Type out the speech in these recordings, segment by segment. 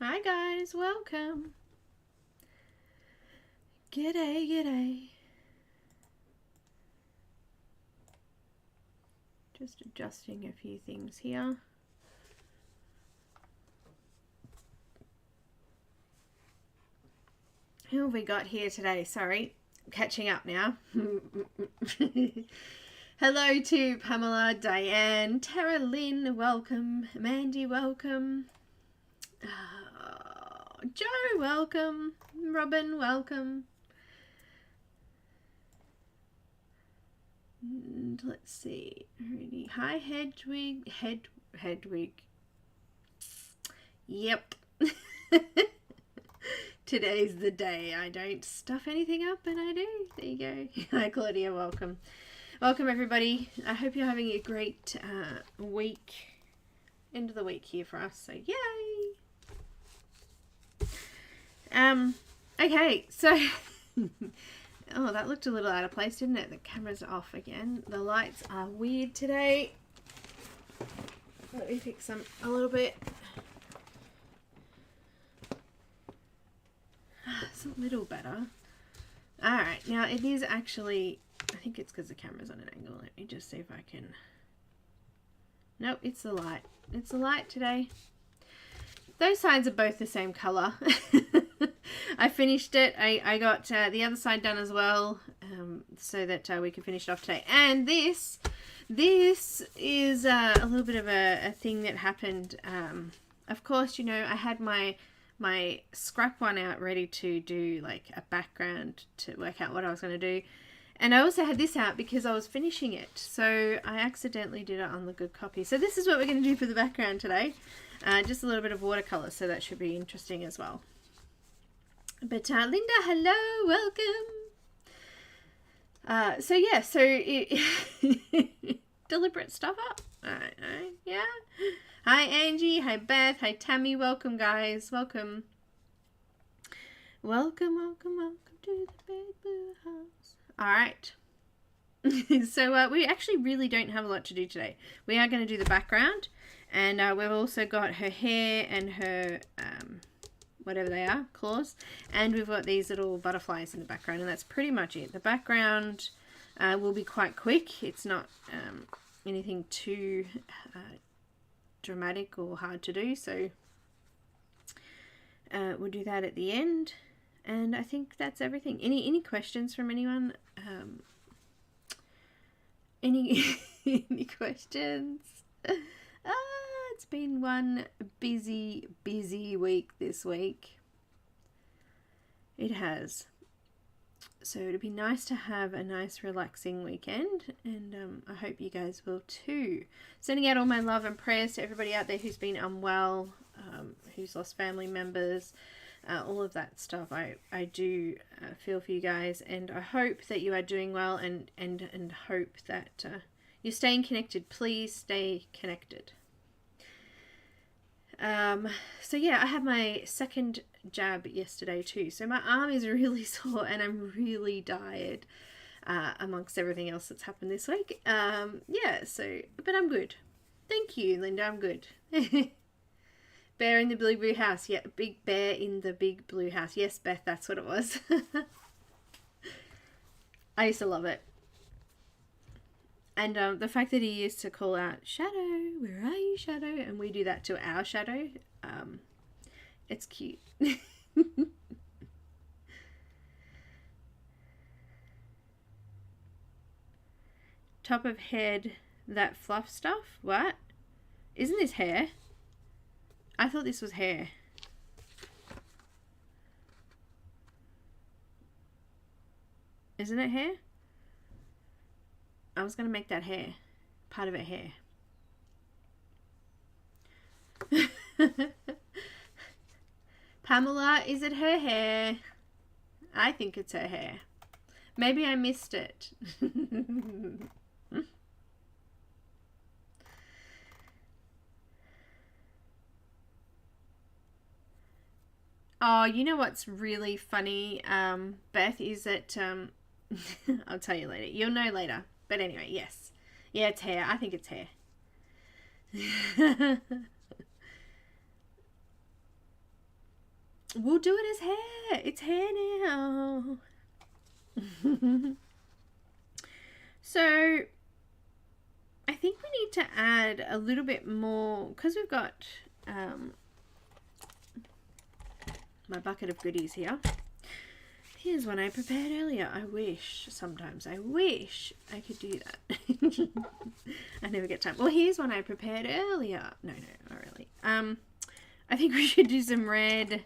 Hi guys, welcome. G'day, g'day. Just adjusting a few things here. Who have we got here today? Sorry, catching up now. Hello to Pamela, Diane, Tara Lynn, welcome. Mandy, welcome. Joe, welcome. Robin, welcome. And let's see. Already. Hi, Hedwig. Hedwig. Yep. Today's the day. I don't stuff anything up, and I do. There you go. Hi, Claudia. Welcome. Welcome, everybody. I hope you're having a great week. End of the week here for us. So, yay. Okay, so oh, that looked a little out of place, didn't it? The camera's off again. The lights are weird today. Let me fix them a little bit. It's a little better. Alright, now it is actually, I think it's because the camera's on an angle. Let me just see if I can. Nope, it's the light. It's the light today. Those sides are both the same colour. I finished it. I got the other side done as well, so that we can finish it off today. And this is a little bit of a thing that happened. Of course, you know, I had my scrap one out ready to do like a background to work out what I was going to do. And I also had this out because I was finishing it. So I accidentally did it on the good copy. So this is what we're going to do for the background today. Just a little bit of watercolour, so that should be interesting as well. But Linda, hello, welcome. So yeah, so deliberate stuff up. Yeah. Hi Angie, hi Beth, hi Tammy, welcome guys, welcome. Welcome, welcome, welcome to the big blue house. Alright. So we actually really don't have a lot to do today. We are going to do the background, and we've also got her hair and her whatever they are, claws, and we've got these little butterflies in the background, and that's pretty much it. The background will be quite quick. It's not anything too dramatic or hard to do, so we'll do that at the end. And I think that's everything. Any questions from anyone? Any questions? It's been one busy week this week. It has. So it'd be nice to have a nice relaxing weekend, and I hope you guys will too. Sending out all my love and prayers to everybody out there who's been unwell, who's lost family members, all of that stuff. I do feel for you guys, and I hope that you are doing well, and hope that you're staying connected. Please stay connected. So yeah, I had my second jab yesterday too, so my arm is really sore and I'm really tired, amongst everything else that's happened this week. Yeah, so, but I'm good. Thank you, Linda, I'm good. Bear in the blue house. Yeah, big bear in the big blue house. Yes, Beth, that's what it was. I used to love it. And the fact that he used to call out, Shadow, where are you, Shadow? And we do that to our Shadow. It's cute. Top of head, that fluff stuff? What? Isn't this hair? I thought this was hair. Isn't it hair? I was going to make that hair. Part of it hair. Pamela, is it her hair? I think it's her hair. Maybe I missed it. Oh, you know what's really funny, Beth, is that, I'll tell you later. You'll know later. But anyway, yes. Yeah, it's hair. I think it's hair. . We'll do it as hair. It's hair now. So I think we need to add a little bit more, because we've got my bucket of goodies here. Here's one I prepared earlier. I wish I could do that. I never get time. Well, here's one I prepared earlier. No, not really. I think we should do some red.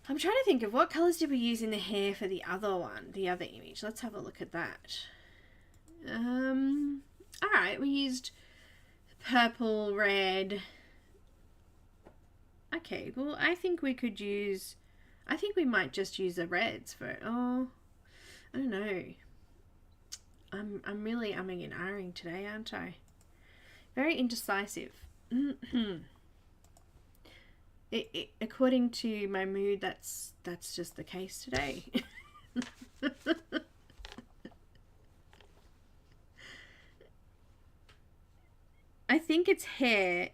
I'm trying to think of what colours did we use in the hair for the other one, the other image. Let's have a look at that. Alright, we used purple, red. Okay, well, I think we could use, I think we might just use the reds for, oh, I don't know. I'm really umming and ahhing today, aren't I? Very indecisive. According to my mood, that's just the case today. I think it's hair.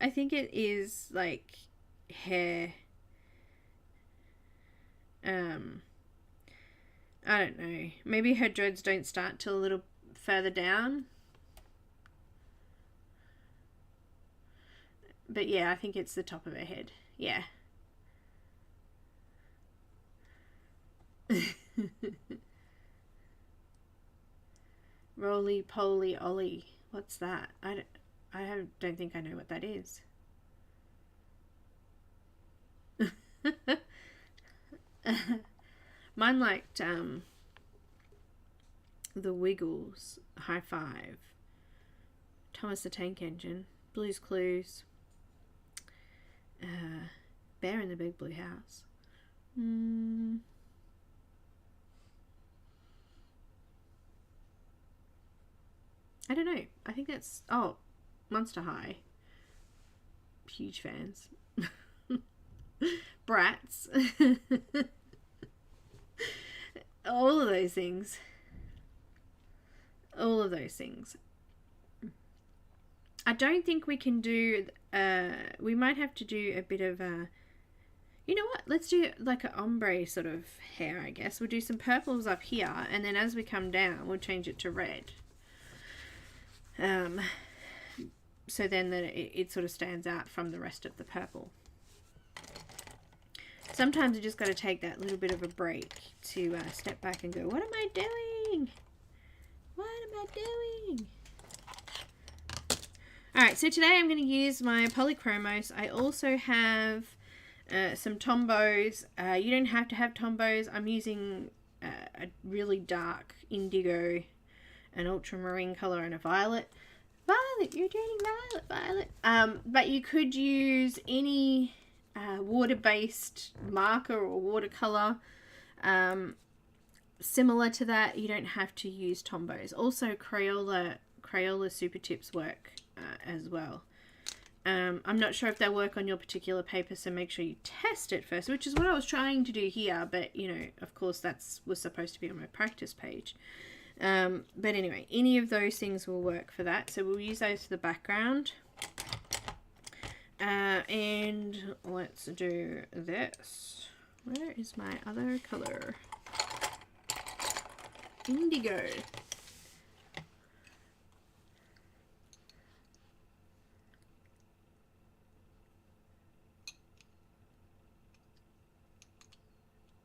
I think it is like hair. I don't know. Maybe her dreads don't start till a little further down. But yeah, I think it's the top of her head. Yeah. Roly poly ollie. What's that? I don't think I know what that is. Mine liked the Wiggles, High Five, Thomas the Tank Engine, Blue's Clues, Bear in the Big Blue House. I don't know. I think that's, oh, Monster High. Huge fans. Bratz. All of those things. All of those things. I don't think we can do, we might have to do a bit of a, you know what, let's do like an ombre sort of hair, I guess. We'll do some purples up here, and then as we come down, we'll change it to red. So then that it sort of stands out from the rest of the purple. Sometimes you just got to take that little bit of a break to step back and go, what am I doing? What am I doing? Alright, so today I'm going to use my Polychromos. I also have some Tombos. You don't have to have Tombos. I'm using a really dark indigo, an ultramarine color, and a violet. Violet, you're turning violet, violet. But you could use any water-based marker or watercolor similar to that. You don't have to use Tombos. Also, Crayola Super Tips work as well. I'm not sure if they work on your particular paper, so make sure you test it first, which is what I was trying to do here, but you know, of course was supposed to be on my practice page. But anyway, any of those things will work for that, so we'll use those for the background. And let's do this. Where is my other color? Indigo.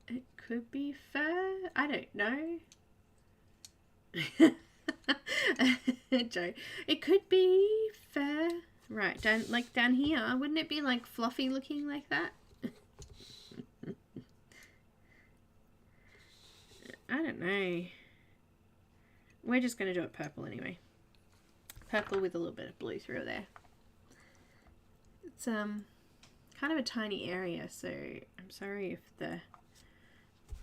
It could be fur. I don't know. Joe. It could be fur. Right, down here. Wouldn't it be like fluffy looking like that? I don't know. We're just going to do it purple anyway. Purple with a little bit of blue through there. It's kind of a tiny area, so I'm sorry if the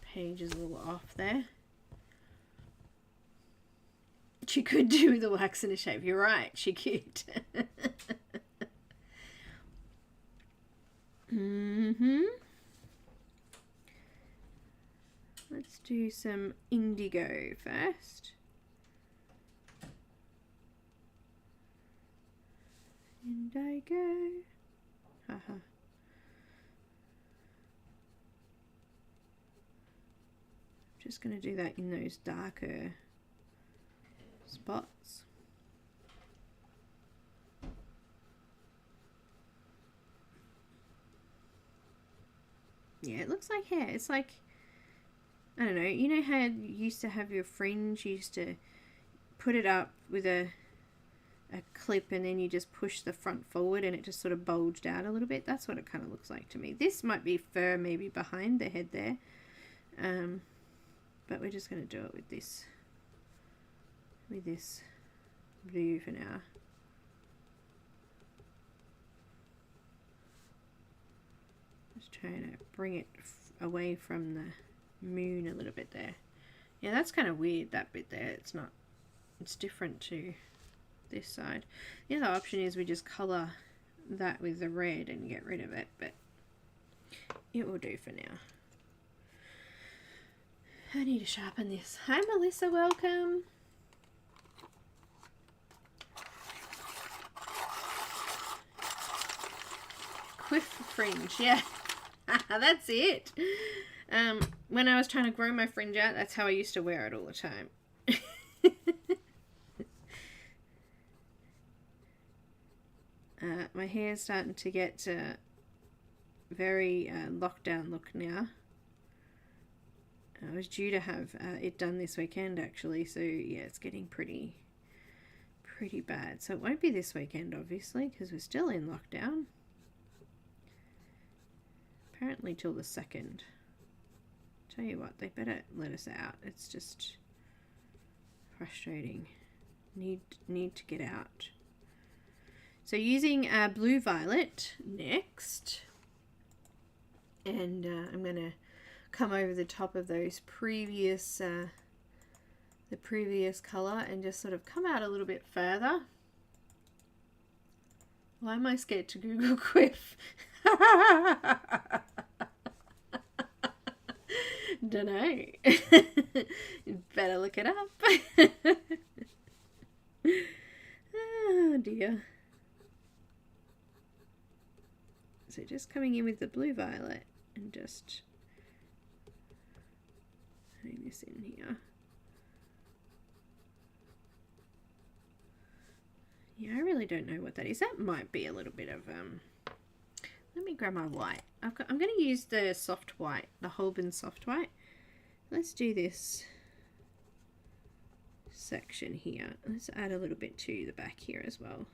page is a little off there. She could do the wax in a shape. You're right, she could. Let's do some indigo first. Indigo. Haha. Just going to do that in those darker spots. Yeah, it looks like hair. It's like, I don't know, you know how you used to have your fringe, you used to put it up with a clip and then you just push the front forward and it just sort of bulged out a little bit. That's what it kind of looks like to me. This might be fur maybe behind the head there. But we're just going to do it with this blue for now. Just trying to bring it away from the moon a little bit there. Yeah, that's kind of weird, that bit there. It's not, it's different to this side. The other option is we just colour that with the red and get rid of it, but it will do for now. I need to sharpen this. Hi Melissa, welcome. Quiff fringe, yeah. That's it. When I was trying to grow my fringe out, that's how I used to wear it all the time. My hair's starting to get very lockdown look now. I was due to have it done this weekend actually, so yeah, it's getting pretty bad. So it won't be this weekend obviously because we're still in lockdown. Apparently till the 2nd. Tell you what, they better let us out. It's just frustrating. Need to get out. So using blue violet next, and I'm gonna come over the top of those previous the previous color and just sort of come out a little bit further. Why am I scared to Google quiff? Don't know. Better look it up. Oh dear. So just coming in with the blue violet and just putting this in here. Yeah, I really don't know what that is. That might be a little bit of let me grab my white. I'm going to use the soft white, the Holbein soft white. Let's do this section here. Let's add a little bit to the back here as well.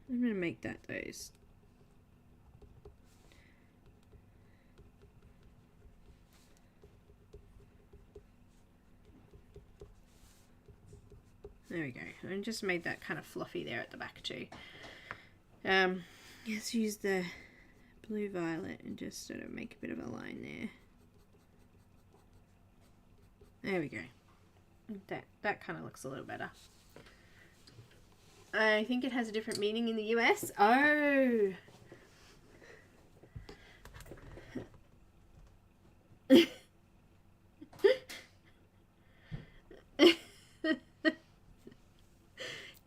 I'm going to make that those. There we go. I just made that kind of fluffy there at the back too. Let's use the blue violet and just sort of make a bit of a line there. There we go. That kind of looks a little better. I think it has a different meaning in the US. Oh!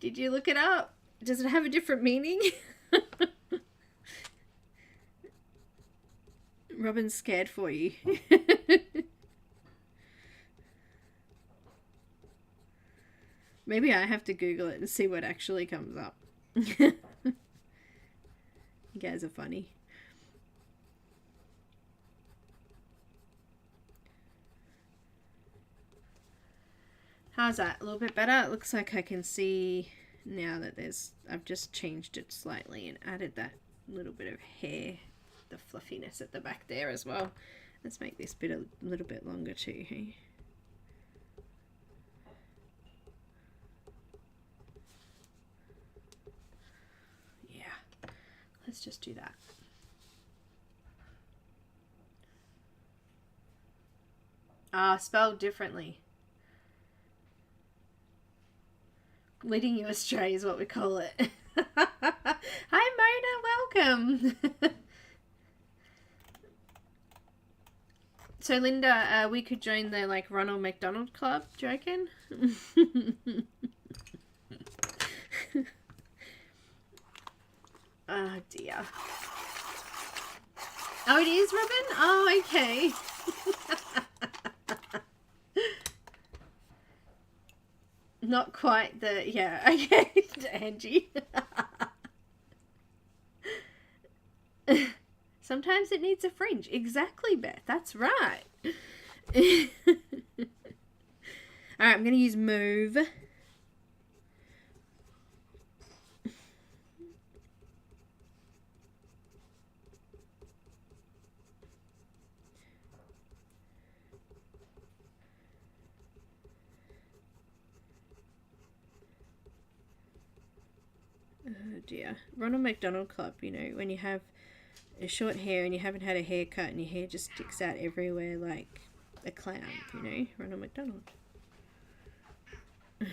Did you look it up? Does it have a different meaning? Robin's scared for you. Maybe I have to Google it and see what actually comes up. You guys are funny. How's that? A little bit better? It looks like I can see now that I've just changed it slightly and added that little bit of hair, the fluffiness at the back there as well. Let's make this bit a little bit longer too, hey? Yeah, let's just do that. Spelled differently. Leading you astray is what we call it. Hi Mona, welcome. So Linda, we could join the like Ronald McDonald Club, do you reckon? Oh dear. Oh, it is Robin? Oh, okay. Not quite the, yeah, okay, Angie. Sometimes it needs a fringe. Exactly, Beth. That's right. Alright, I'm going to use Mauve. Oh dear. Ronald McDonald Club, you know, when you have a short hair and you haven't had a haircut and your hair just sticks out everywhere like a clown, you know, Ronald McDonald. I'm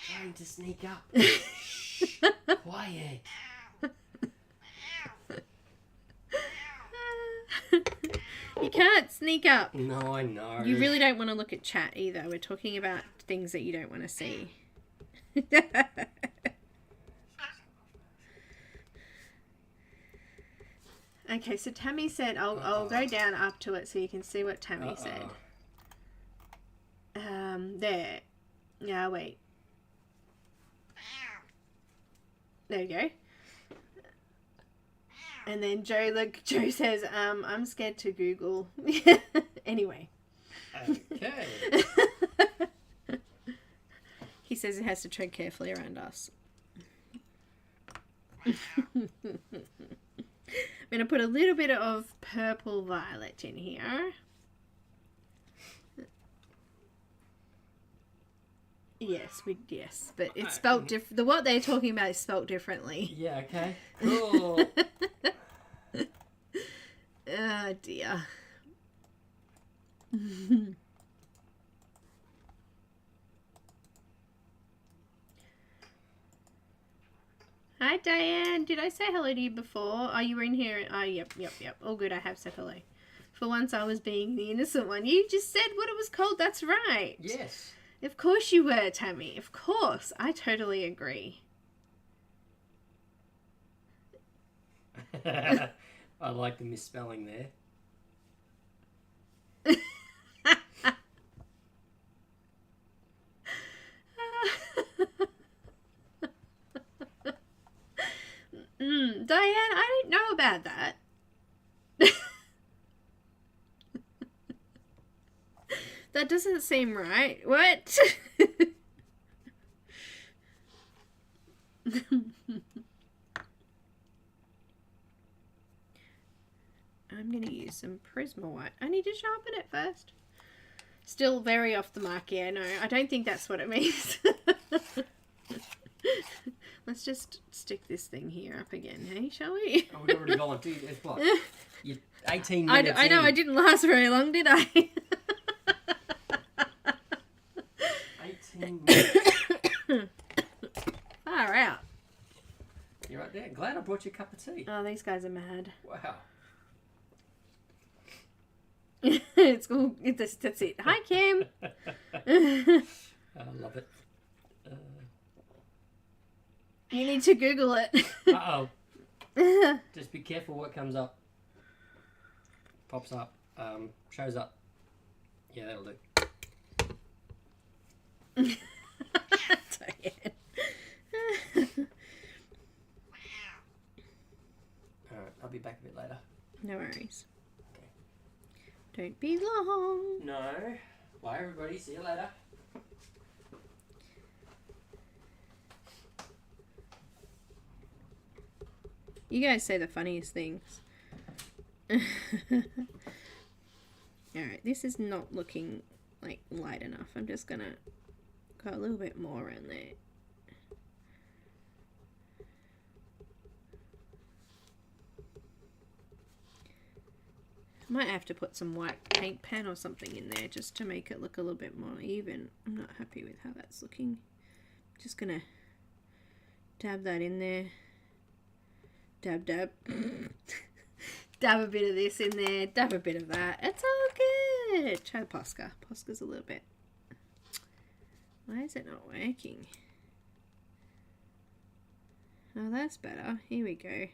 trying to sneak up. Shh, quiet. You can't sneak up. No, I know. You really don't want to look at chat either. We're talking about things that you don't want to see. Okay, so Tammy said, I'll go down up to it so you can see what Tammy said. There. Yeah, wait. There we go. And then Joe says, I'm scared to Google. Anyway. Okay. He says he has to tread carefully around us. I'm going to put a little bit of purple violet in here. Yes, but it's spelt different. What they're talking about is spelt differently. Yeah, okay. Cool. Oh dear. Hi Diane, did I say hello to you before? Oh, you were in here. Oh, yep. All good, I have said hello. For once I was being the innocent one. You just said what it was called, that's right. Yes. Of course you were, Tammy. Of course. I totally agree. I like the misspelling there. Diane, I didn't know about that. That doesn't seem right. What? I'm going to use some Prisma White. I need to sharpen it first. Still very off the mark. Yeah, no, I don't think that's what it means. Let's just stick this thing here up again, hey, shall we? Oh, we've already volunteered. It's what? You're 18 minutes I know, in. I didn't last very long, did I? 18 minutes. Far out. You're right there. Glad I brought you a cup of tea. Oh, these guys are mad. Wow. It's cool. That's it. Hi, Kim. I love it. You need to Google it. Uh-oh. Just be careful what comes up. Pops up. Shows up. Yeah, that'll do. Alright, I'll be back a bit later. No worries. Okay. Don't be long. No. Bye, everybody. See you later. You guys say the funniest things. Alright, this is not looking like light enough. I'm just gonna go a little bit more around there. Might have to put some white paint pen or something in there just to make it look a little bit more even. I'm not happy with how that's looking. Just gonna dab that in there. Dab, dab. Dab a bit of this in there. Dab a bit of that. It's all good. Try Posca. Posca's a little bit Why is it not working? Oh, that's better. Here we go.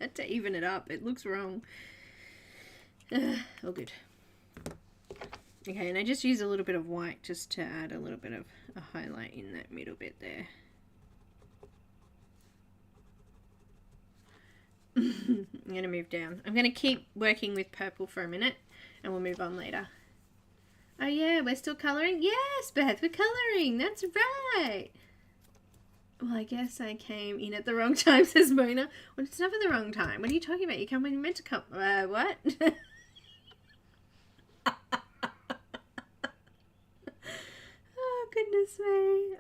Had to even it up. It looks wrong. All good. Okay, and I just use a little bit of white just to add a little bit of a highlight in that middle bit there. I'm going to move down. I'm going to keep working with purple for a minute and we'll move on later. Oh yeah, we're still colouring? Yes, Beth, we're colouring. That's right. Well, I guess I came in at the wrong time, says Mona. Well, it's never the wrong time. What are you talking about? You come when you're meant to come. What? Oh, goodness me.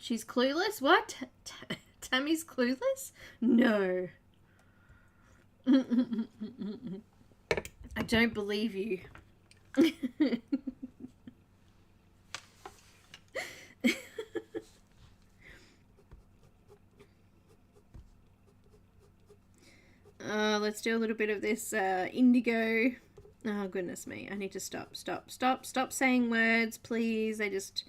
She's clueless? What? Tammy's clueless? No. I don't believe you. Let's do a little bit of this indigo. Oh, goodness me. I need to stop saying words, please. I just...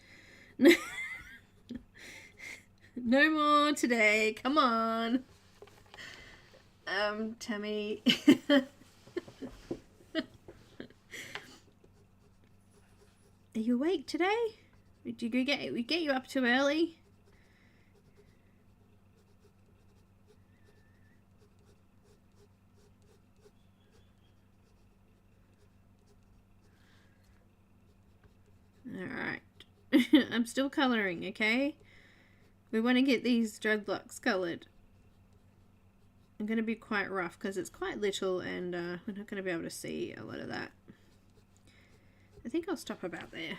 No more today. Come on. Tammy. Are you awake today? Did you go get you up too early? Alright. I'm still colouring, okay? We want to get these dreadlocks coloured. I'm going to be quite rough because it's quite little and we're not going to be able to see a lot of that. I think I'll stop about there.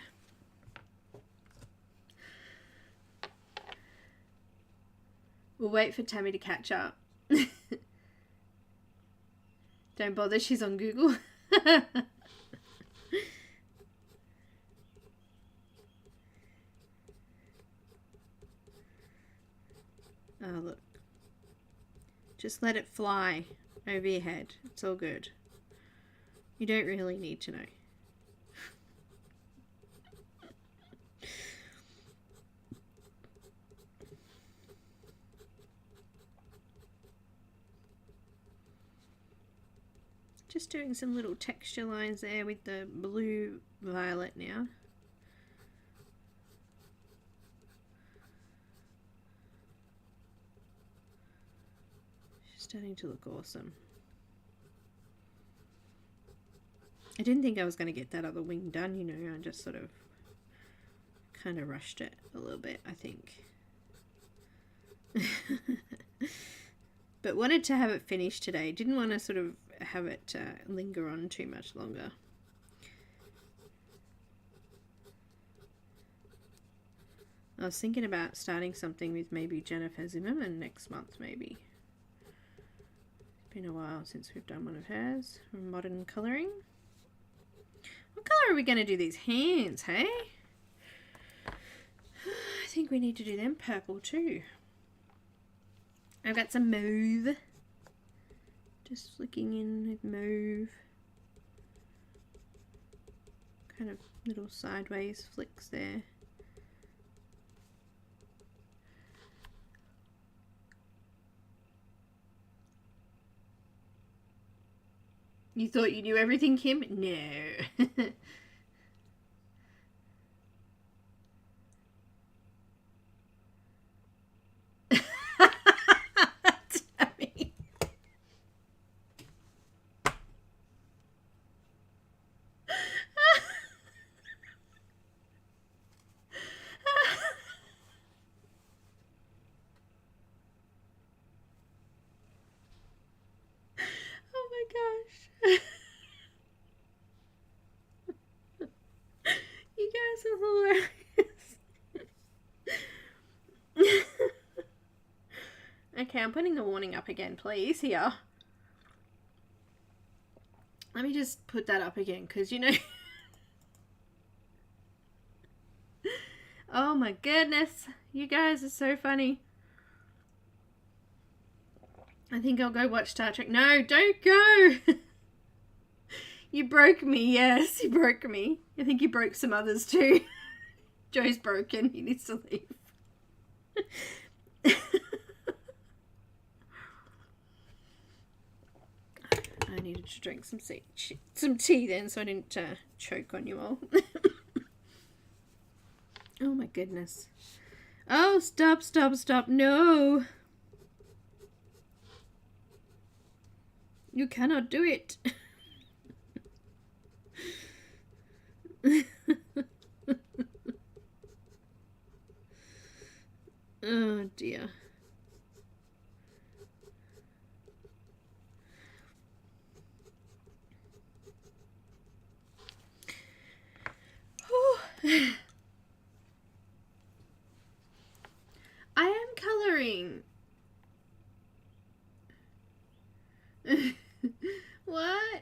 We'll wait for Tammy to catch up. Don't bother, she's on Google. Oh, look. Just let it fly over your head. It's all good. You don't really need to know. Just doing some little texture lines there with the blue violet now. Starting to look awesome. I didn't think I was going to get that other wing done, you know, I just sort of kind of rushed it a little bit, I think. But wanted to have it finished today. Didn't want to sort of have it linger on too much longer. I was thinking about starting something with maybe Jennifer Zimmerman next month, maybe. Been a while since we've done one of hers. Modern colouring. What colour are we going to do these hands, hey? I think we need to do them purple too. I've got some mauve. Just flicking in with mauve. Kind of little sideways flicks there. You thought you knew everything, Kim? No. Tammy. Oh my gosh. You guys are hilarious. Okay, I'm putting the warning up again, please, here. Let me just put that up again, because, you know... Oh my goodness. You guys are so funny. I think I'll go watch Star Trek. No, don't go! You broke me, yes, you broke me. I think you broke some others too. Joe's broken, he needs to leave. I needed to drink some tea then so I didn't choke on you all. Oh my goodness. Oh, stop, stop, stop. No. You cannot do it. Oh dear. I am coloring. What?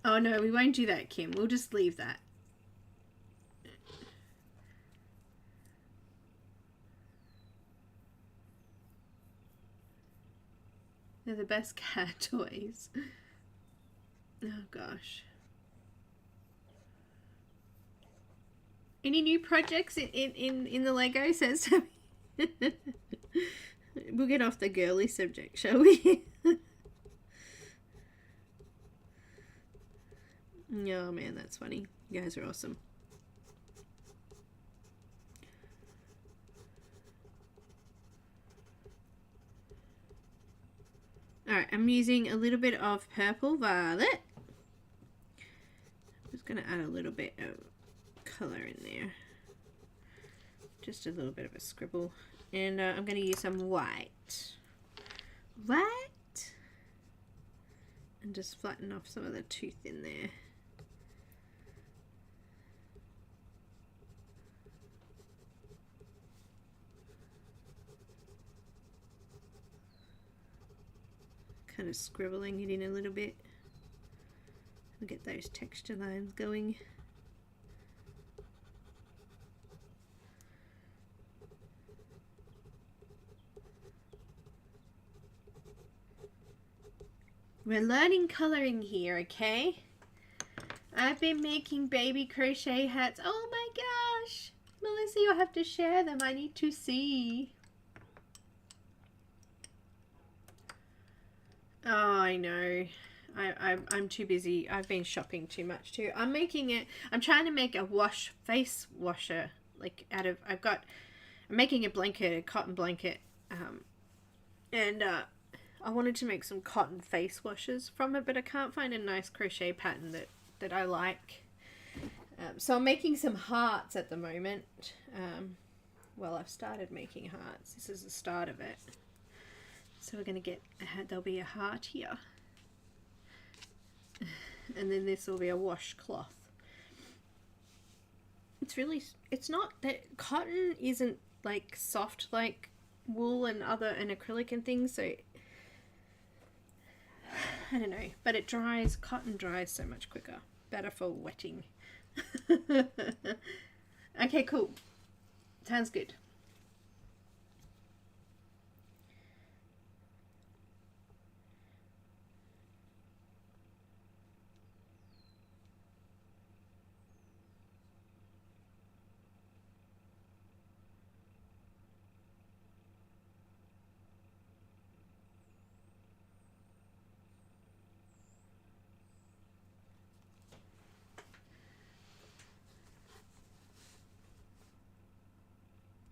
Oh no, we won't do that, Kim. We'll just leave that. They're the best cat toys. Oh gosh. Any new projects in the Lego, says Tammy? We'll get off the girly subject, shall we? Oh man, that's funny. You guys are awesome. Alright, I'm using a little bit of purple violet. I'm just going to add a little bit of colour in there. Just a little bit of a scribble. And I'm going to use some white. White. And just flatten off some of the tooth in there. Kind of scribbling it in a little bit. I'll get those texture lines going. We're learning coloring here, okay? I've been making baby crochet hats. Oh my gosh! Melissa, you'll have to share them. I need to see. Oh, I know. I'm too busy. I've been shopping too much too. I'm trying to make a face washer, like I'm making a blanket, a cotton blanket, and I wanted to make some cotton face washers from it, but I can't find a nice crochet pattern that I like. So I'm making some hearts at the moment. Well, I've started making hearts. This is the start of it. So we're going to there'll be a heart here. And then this will be a washcloth. It's not that cotton isn't like soft like wool and acrylic and things, so I don't know, but cotton dries so much quicker. Better for wetting. Okay, cool. Sounds good.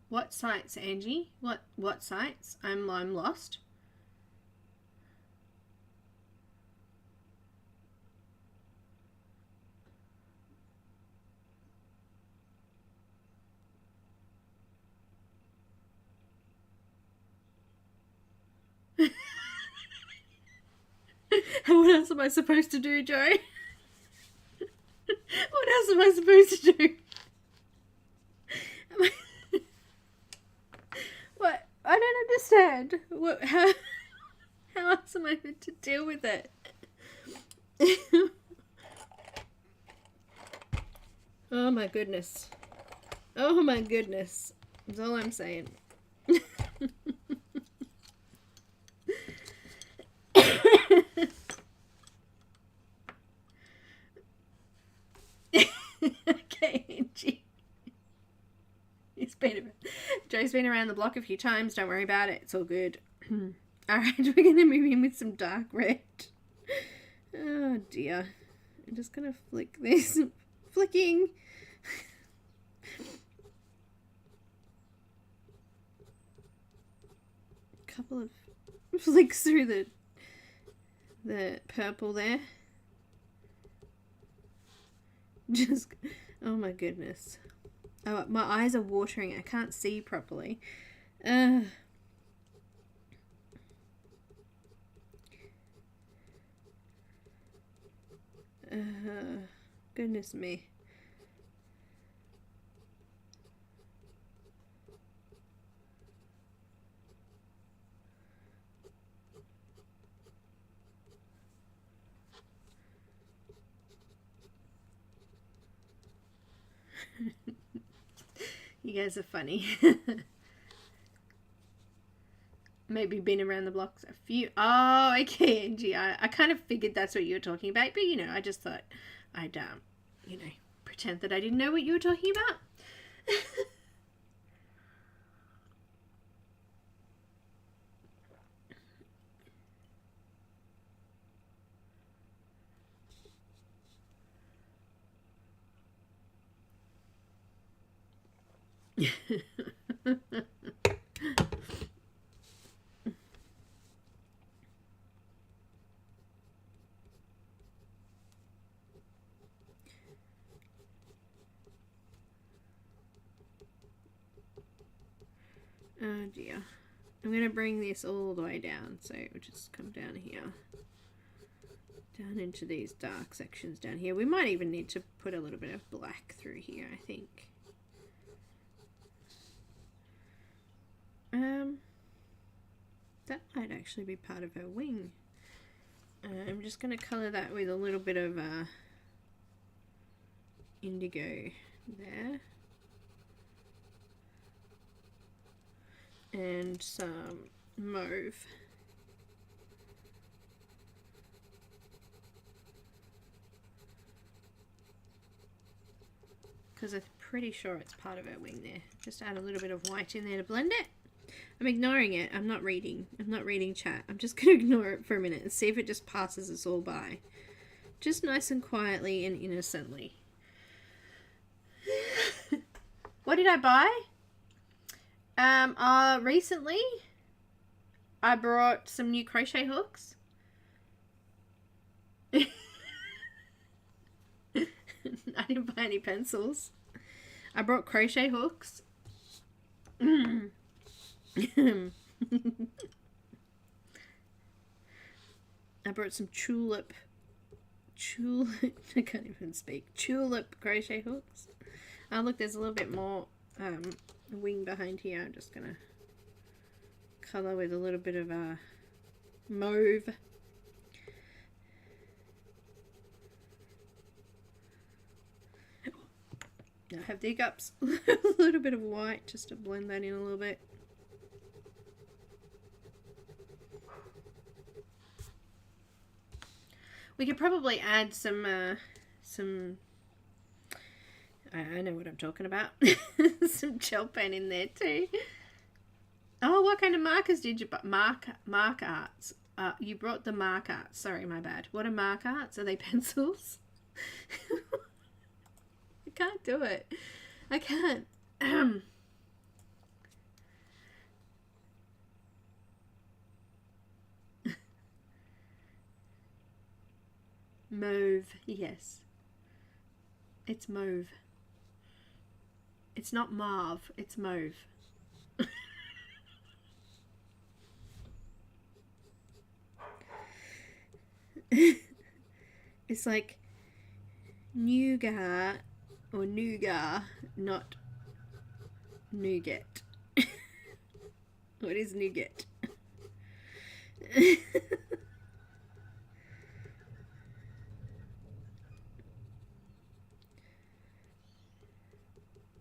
What sites, Angie? What sites? I'm lost. What else am I supposed to do, Joe? What else am I supposed to do? What? I don't understand. How else am I meant to deal with it? Oh my goodness. Oh my goodness. That's all I'm saying. Joe's been around the block a few times. Don't worry about it. It's all good. Alright, we're going to move in with some dark red. Oh dear. I'm just going to flick this. Flicking. Couple of flicks through the purple there. Just, oh my goodness. Oh, my eyes are watering. I can't see properly. Goodness me. You guys are funny. Maybe been around the blocks a few. Oh, okay, Angie. I kind of figured that's what you were talking about, but you know, I just thought I'd you know, pretend that I didn't know what you were talking about. Oh dear. I'm going to bring this all the way down, so we'll just come down here. Down into these dark sections down here. We might even need to put a little bit of black through here, I think. That might actually be part of her wing. I'm just going to colour that with a little bit of indigo there. And some mauve. Because I'm pretty sure it's part of her wing there. Just add a little bit of white in there to blend it. I'm ignoring it. I'm not reading. I'm not reading chat. I'm just going to ignore it for a minute and see if it just passes us all by. Just nice and quietly and innocently. What did I buy? Recently I brought some new crochet hooks. I didn't buy any pencils. I brought crochet hooks. I brought some tulip, I can't even speak, tulip crochet hooks. Oh look, there's a little bit more wing behind here. I'm just gonna colour with a little bit of mauve. I have the hiccups. A little bit of white just to blend that in a little bit. We could probably add some I know what I'm talking about. Some gel pen in there too. Oh, what kind of markers did you buy? Mark arts. You brought the mark arts. Sorry, my bad. What are mark arts? Are they pencils? I can't do it. I can't. Mauve. Yes. It's mauve. It's not mauve, it's mauve. It's like nougat or nougat, not nougat. What is nougat?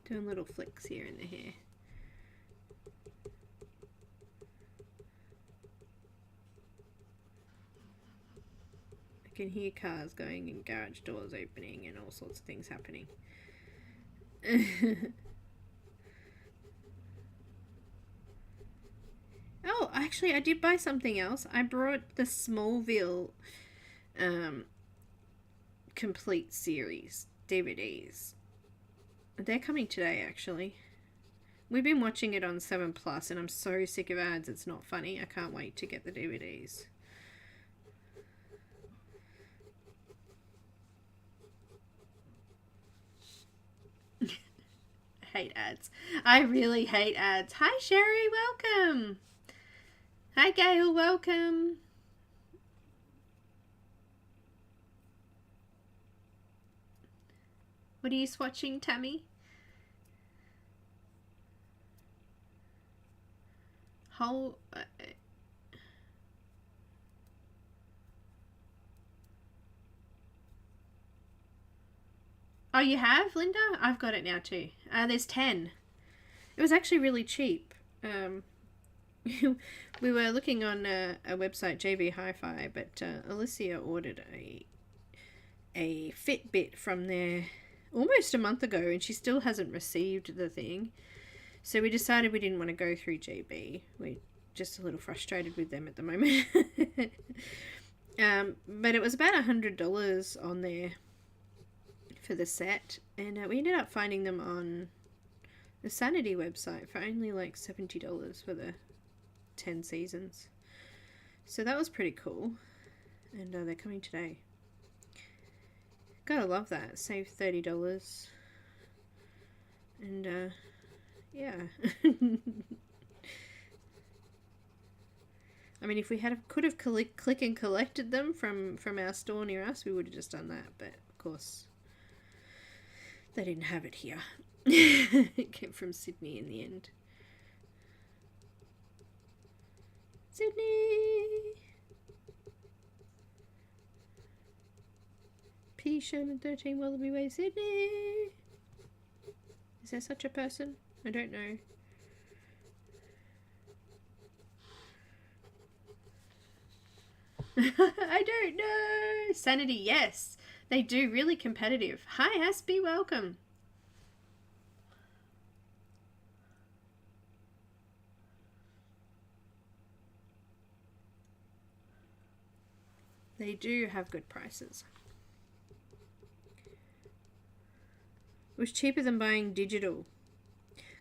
Doing little flicks here in the hair. I can hear cars going and garage doors opening and all sorts of things happening. actually, I did buy something else. I brought the Smallville complete series DVDs. They're coming today, actually. We've been watching it on 7 Plus, and I'm so sick of ads, it's not funny. I can't wait to get the DVDs. Hate ads. I really hate ads. Hi, Sherry. Welcome. Hi, Gail. Welcome. What are you swatching, Tammy? Whole... Oh, you have, Linda? I've got it now too. There's 10. It was actually really cheap. We were looking on a website, JV Hi-Fi, but Alicia ordered a Fitbit from there almost a month ago, and she still hasn't received the thing. So we decided we didn't want to go through JB. We're just a little frustrated with them at the moment. But it was about $100 on there for the set, and we ended up finding them on the Sanity website for only like $70 for the 10 seasons. So that was pretty cool, and they're coming today. Gotta love that. Save $30. And yeah. I mean, if we could have click and collected them from our store near us, we would have just done that, but of course they didn't have it here. It came from Sydney in the end. Sydney! P. Sherman 13 Wallaby Way, Sydney! Is there such a person? I don't know. I don't know. Sanity, yes. They do. Really competitive. Hi, Aspie. Welcome. They do have good prices. It was cheaper than buying digital.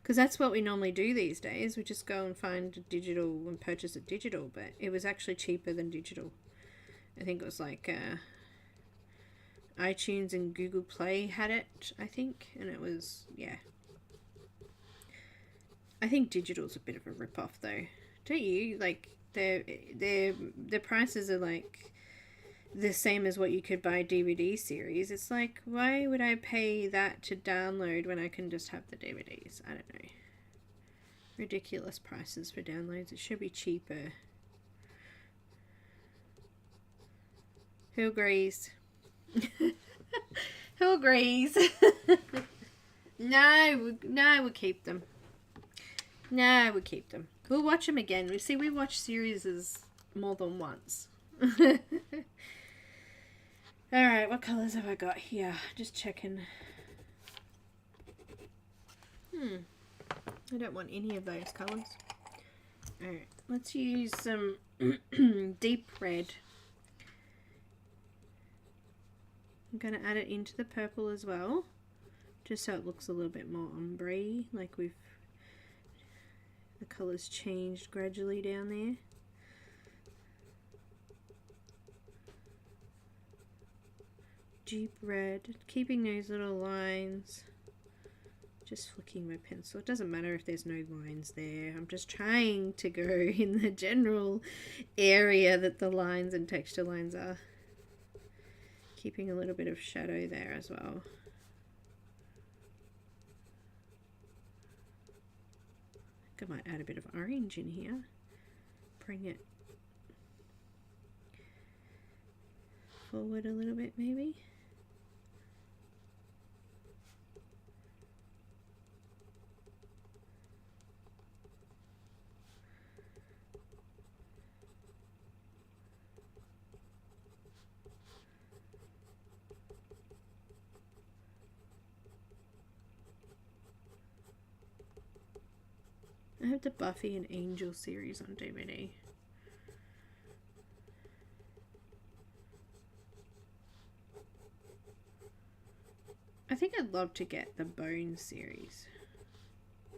Because that's what we normally do these days. We just go and find digital and purchase it digital. But it was actually cheaper than digital. I think it was like iTunes and Google Play had it, I think. And it was, yeah. I think digital's a bit of a rip-off though. Don't you? Like, the prices are like the same as what you could buy DVD series. It's like, why would I pay that to download when I can just have the DVDs? I don't know. Ridiculous prices for downloads. It should be cheaper. Who agrees? Who agrees? No, we'll keep them. No, we'll keep them. We'll watch them again. We see, we watch series more than once. Alright, what colours have I got here? Just checking. I don't want any of those colours. Alright, let's use some deep red. I'm going to add it into the purple as well, just so it looks a little bit more ombre, like the colours changed gradually down there. Deep red, keeping those little lines, just flicking my pencil. It doesn't matter if there's no lines there, I'm just trying to go in the general area that the lines and texture lines are. Keeping a little bit of shadow there as well. I think I might add a bit of orange in here. Bring it forward a little bit maybe. had the Buffy and Angel series on DVD. I think I'd love to get the Bones series.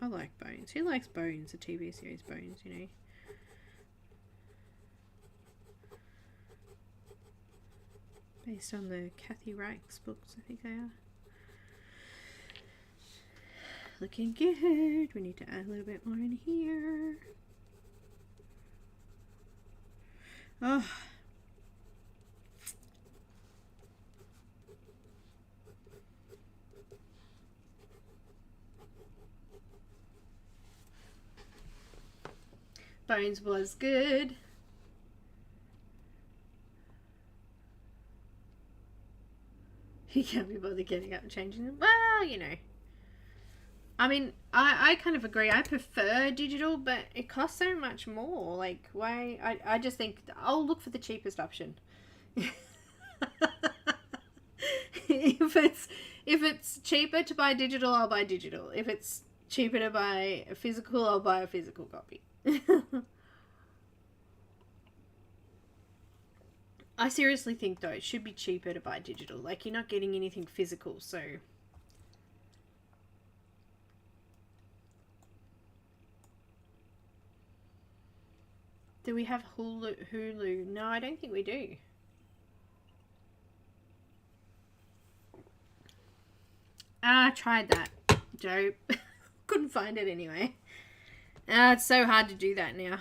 I like Bones. Who likes Bones? The TV series Bones, you know. Based on the Kathy Reichs books, I think they are. Looking good. We need to add a little bit more in here. Oh. Bones was good. He can't be bothered getting up and changing them. Well, you know. I mean, I kind of agree. I prefer digital, but it costs so much more. Like, why? I just think I'll look for the cheapest option. If it's cheaper to buy digital, I'll buy digital. If it's cheaper to buy a physical, I'll buy a physical copy. I seriously think, though, it should be cheaper to buy digital. Like, you're not getting anything physical, so... Do we have Hulu? No, I don't think we do. I tried that. Dope. Couldn't find it anyway. It's so hard to do that now.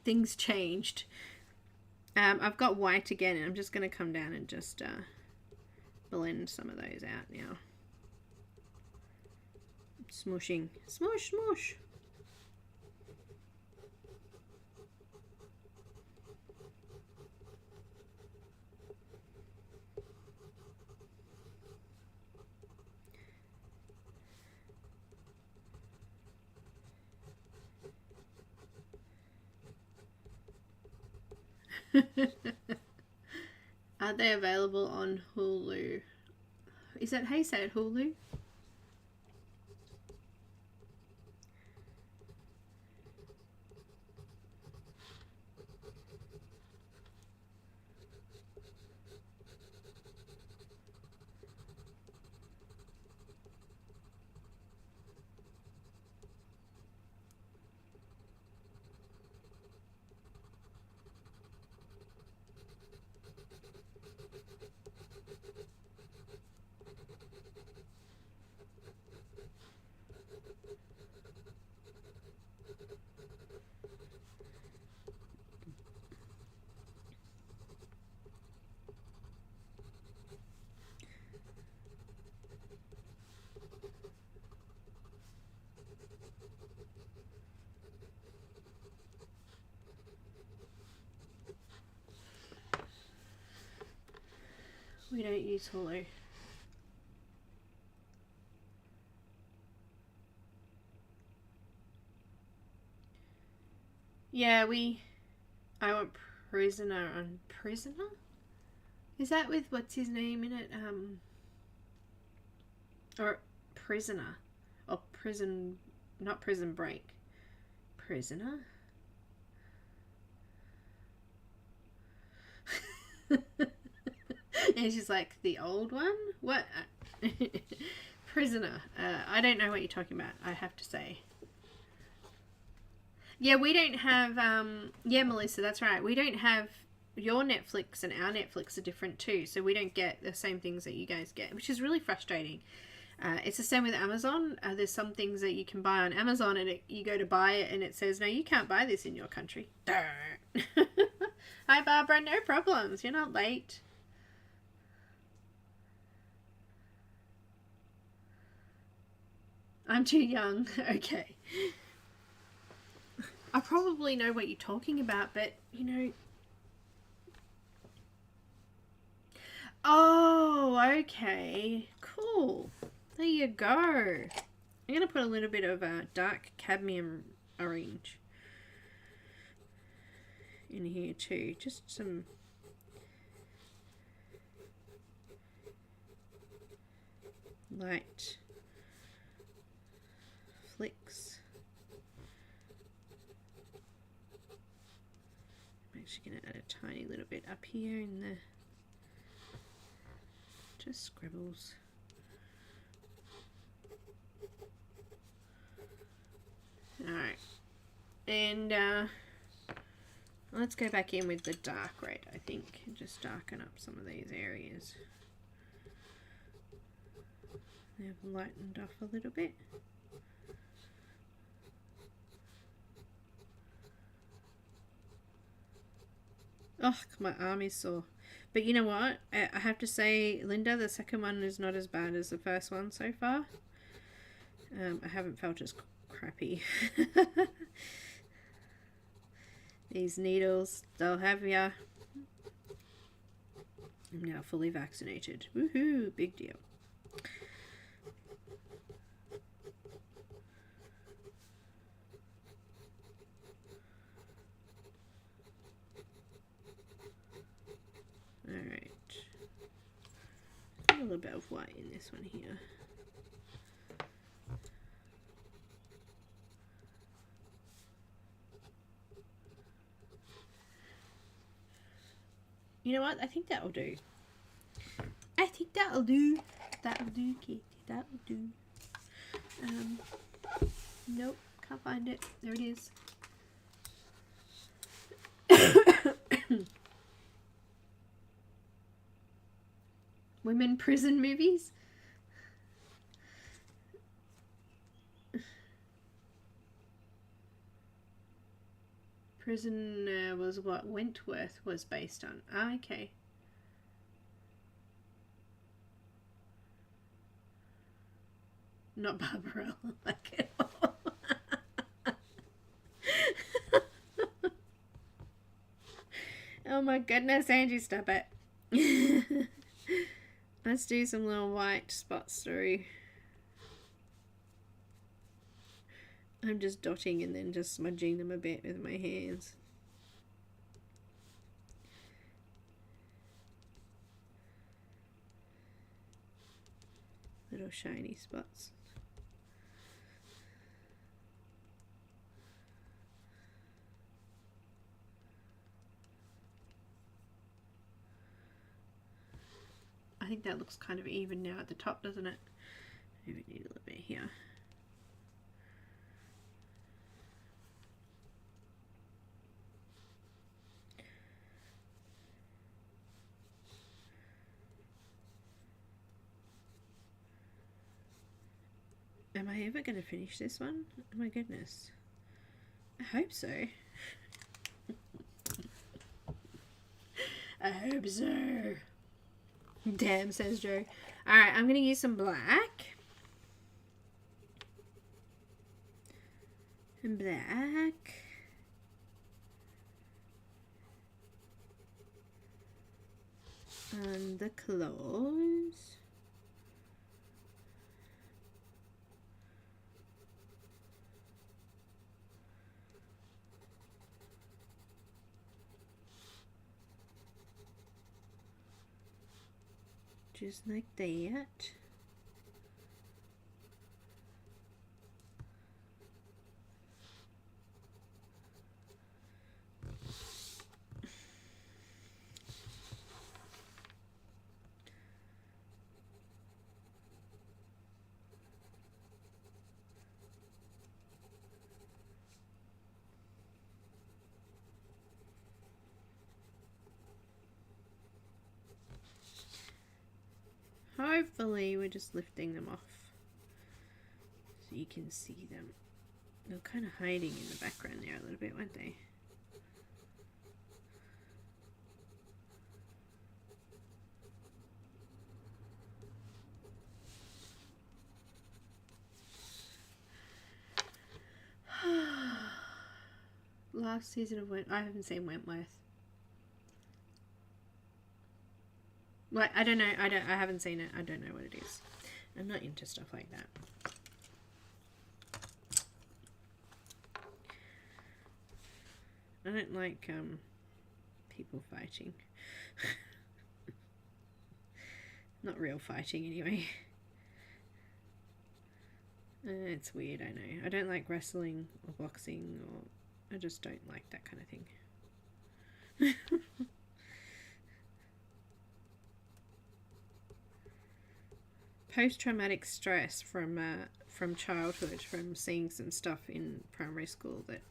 Things changed. I've got white again, and I'm just going to come down and just blend some of those out now. Smushing. Smush, smush. Are they available on Hulu? Is that how you say it, Hulu? We don't use Hulu. Yeah, I want Prisoner on Prisoner? Is that with what's his name in it? Or Prisoner. Or Prison, not Prison Break. Prisoner? And she's like, the old one? What? Prisoner. I don't know what you're talking about, I have to say. Yeah, we don't have, yeah, Melissa, that's right. We don't have, your Netflix and our Netflix are different too, so we don't get the same things that you guys get, which is really frustrating. It's the same with Amazon. There's some things that you can buy on Amazon and you go to buy it and it says, no, you can't buy this in your country. Hi, Barbara, no problems. You're not late. I'm too young. Okay. I probably know what you're talking about, but, you know... Oh, okay. Cool. There you go. I'm going to put a little bit of dark cadmium orange in here too. Just some... light flicks. I'm actually going to add a tiny little bit up here in the just scribbles. Alright, and let's go back in with the dark red, I think, and just darken up some of these areas. They've lightened off a little bit. Oh, my arm is sore. But you know what? I have to say, Linda, the second one is not as bad as the first one so far. I haven't felt as crappy. These needles, they'll have ya. I'm now fully vaccinated. Woohoo! Big deal. Alright. A little bit of white in this one here. You know what? I think that'll do. I think that'll do. That'll do, Katie. That'll do. Nope. Can't find it. There it is. Women prison movies? Prison was what Wentworth was based on. Ah, okay. Not Barbarella, like it all. Oh my goodness, Angie, stop it. Let's do some little white spots through. I'm just dotting and then just smudging them a bit with my hands. Little shiny spots. I think that looks kind of even now at the top, doesn't it? Maybe we need a little bit here. Am I ever going to finish this one? Oh my goodness. I hope so. I hope so. Damn, says Joe. Alright, I'm going to use some black. And black. And the claws. Just like that. Hopefully we're just lifting them off so you can see them. They're kind of hiding in the background there a little bit, weren't they? Last season of Wentworth. I haven't seen Wentworth. What? I don't know. I haven't seen it. I don't know what it is. I'm not into stuff like that. I don't like people fighting. Not real fighting anyway. It's weird, I know. I don't like wrestling or boxing, or I just don't like that kind of thing. Post-traumatic stress from childhood, from seeing some stuff in primary school that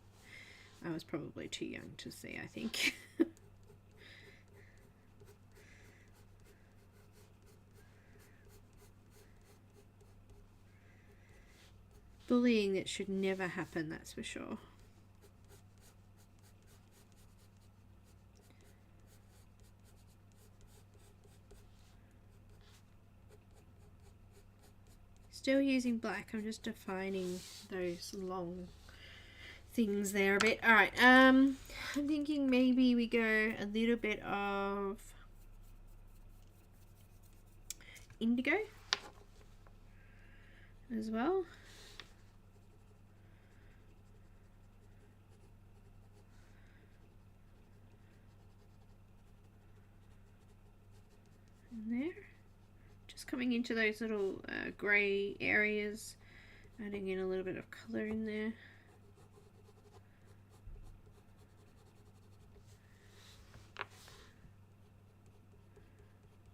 I was probably too young to see, I think. Bullying that should never happen, that's for sure. Still using black, I'm just defining those long things there a bit. Alright, I'm thinking maybe we go a little bit of indigo as well. And there. Just coming into those little grey areas, adding in a little bit of colour in there.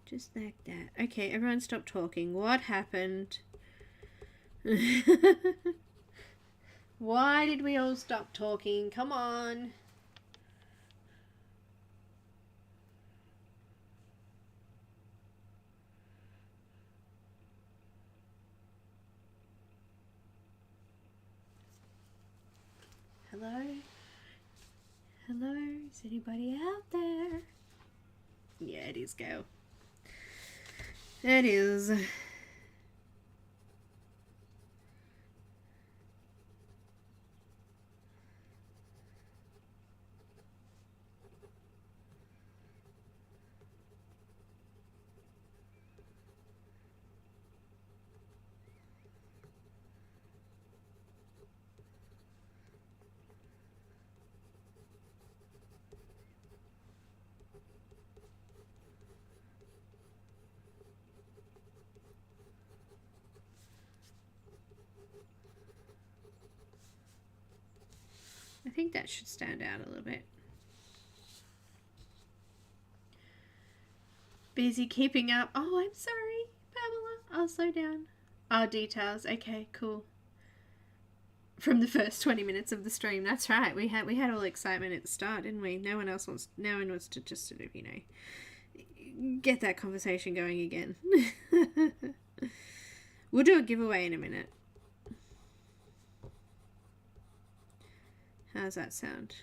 Just like that. Okay, everyone stop talking. What happened? Why did we all stop talking? Come on. Hello? Hello? Is anybody out there? Yeah, it is, girl. It is. I think that should stand out a little bit. Busy keeping up. Oh, I'm sorry, Pamela. I'll slow down. Oh, details. Okay, cool. From the first 20 minutes of the stream. That's right. We had all excitement at the start, didn't we? No one wants to just sort of, you know, get that conversation going again. We'll do a giveaway in a minute. How's that sound?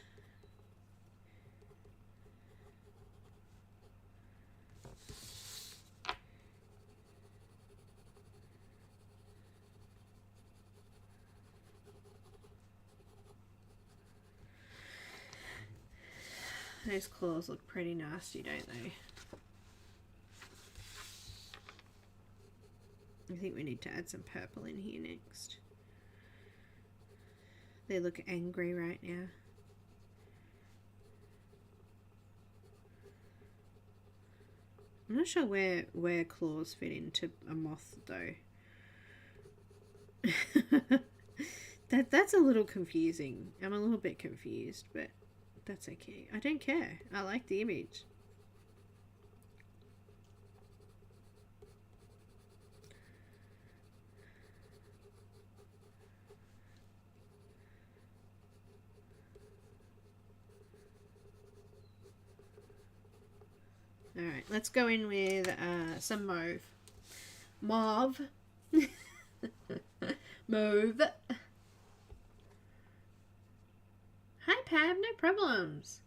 Those claws look pretty nasty, don't they? I think we need to add some purple in here next. They look angry right now. I'm not sure where claws fit into a moth though. That's a little confusing. I'm a little bit confused, but that's okay. I don't care. I like the image. Alright, let's go in with some mauve. Mauve. Mauve. Hi, Pab, no problems.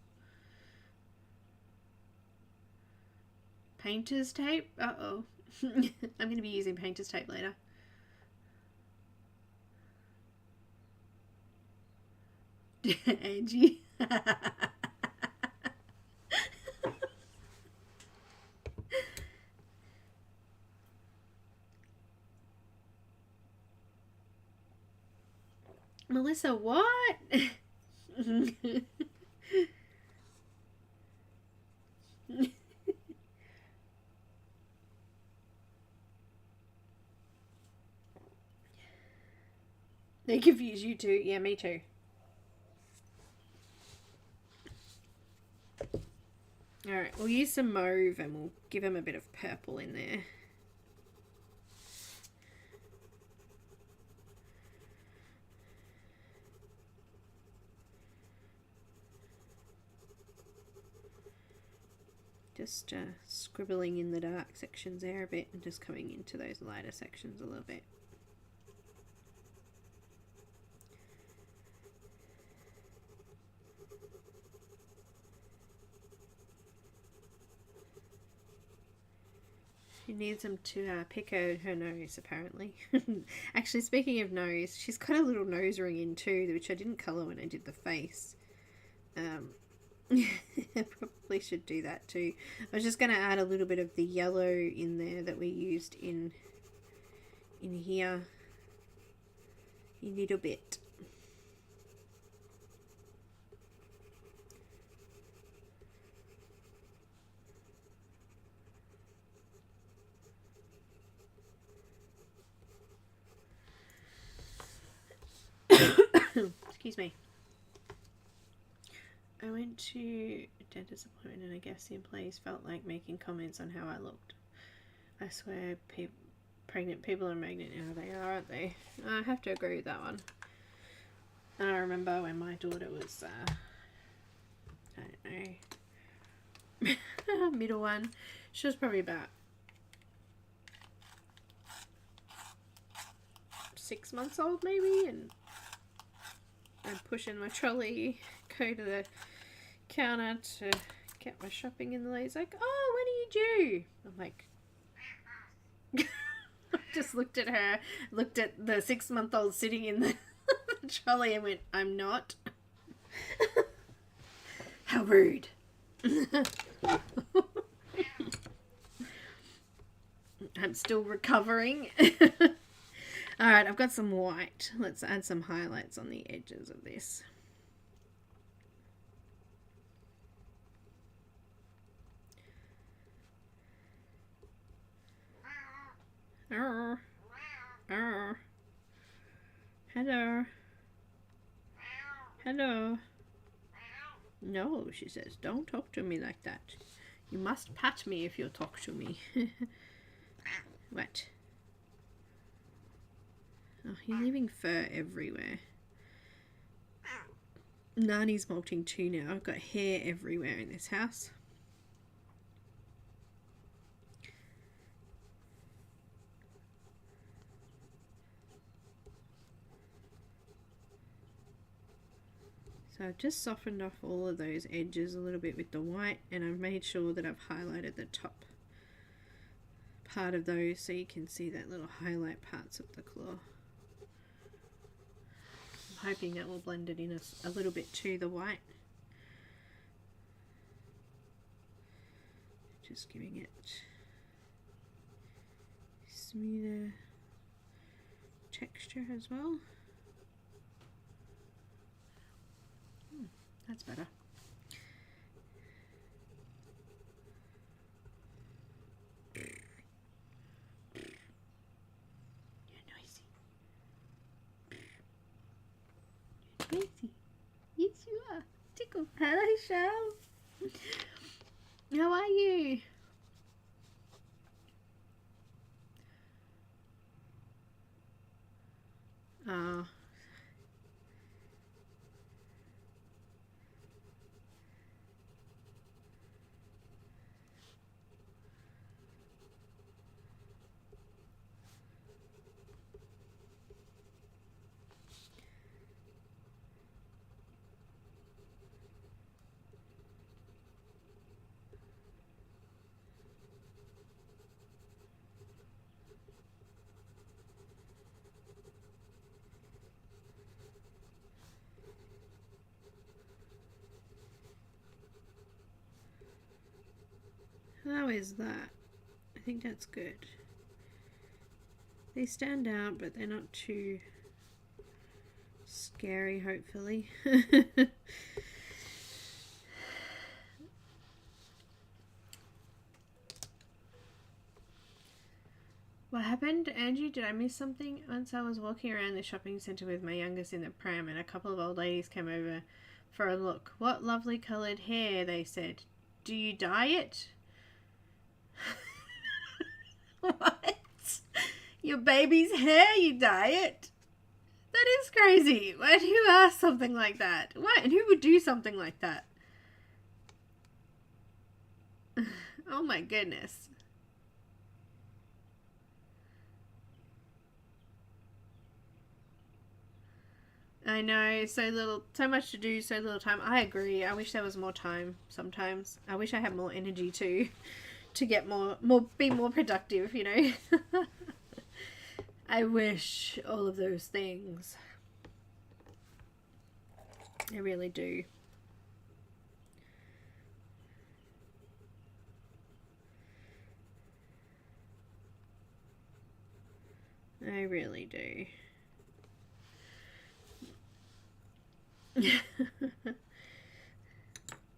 Painter's tape? Uh-oh. I'm going to be using painter's tape later. Angie. Melissa, what? You too? Yeah, me too. Alright, we'll use some mauve and we'll give him a bit of purple in there. Just scribbling in the dark sections there a bit and just coming into those lighter sections a little bit. She needs him to pick her nose, apparently. Actually, speaking of nose, she's got a little nose ring in too, which I didn't colour when I did the face. I probably should do that too. I was just going to add a little bit of the yellow in there that we used in here. A little bit. Excuse me. I went to a dentist appointment and I guess the employees felt like making comments on how I looked. I swear pregnant people are magnet now, they are, aren't they? I have to agree with that one. And I remember when my daughter was, I don't know, middle one, she was probably about 6 months old maybe, and I'm pushing my trolley, go to the counter to get my shopping in the lane. He's like, oh, when are you due? I'm like, just looked at her, looked at the 6-month-old sitting in the trolley and went, I'm not. How rude. I'm still recovering. Alright, I've got some white. Let's add some highlights on the edges of this. Hello. Hello. No, she says, don't talk to me like that. You must pat me if you talk to me. What? Oh, you're leaving fur everywhere. Nani's molting too now. I've got hair everywhere in this house. So I've just softened off all of those edges a little bit with the white, and I've made sure that I've highlighted the top part of those so you can see that little highlight parts of the claw. I'm hoping that will blend it in a little bit to the white. Just giving it smoother texture as well. That's better. You're noisy. You're noisy. Yes, you are. Tickle. Hello, Shell. How are you? Oh. How is that? I think that's good. They stand out, but they're not too scary, hopefully. What happened? Angie, did I miss something? Once I was walking around the shopping centre with my youngest in the pram and a couple of old ladies came over for a look. What lovely coloured hair, they said. Do you dye it? What? Your baby's hair, you dye it? That is crazy. Who asked something like that? What? And who would do something like that? Oh my goodness. I know, so much to do, so little time. I agree. I wish there was more time sometimes. I wish I had more energy too, to get be more productive, you know. I wish all of those things. I really do. I really do.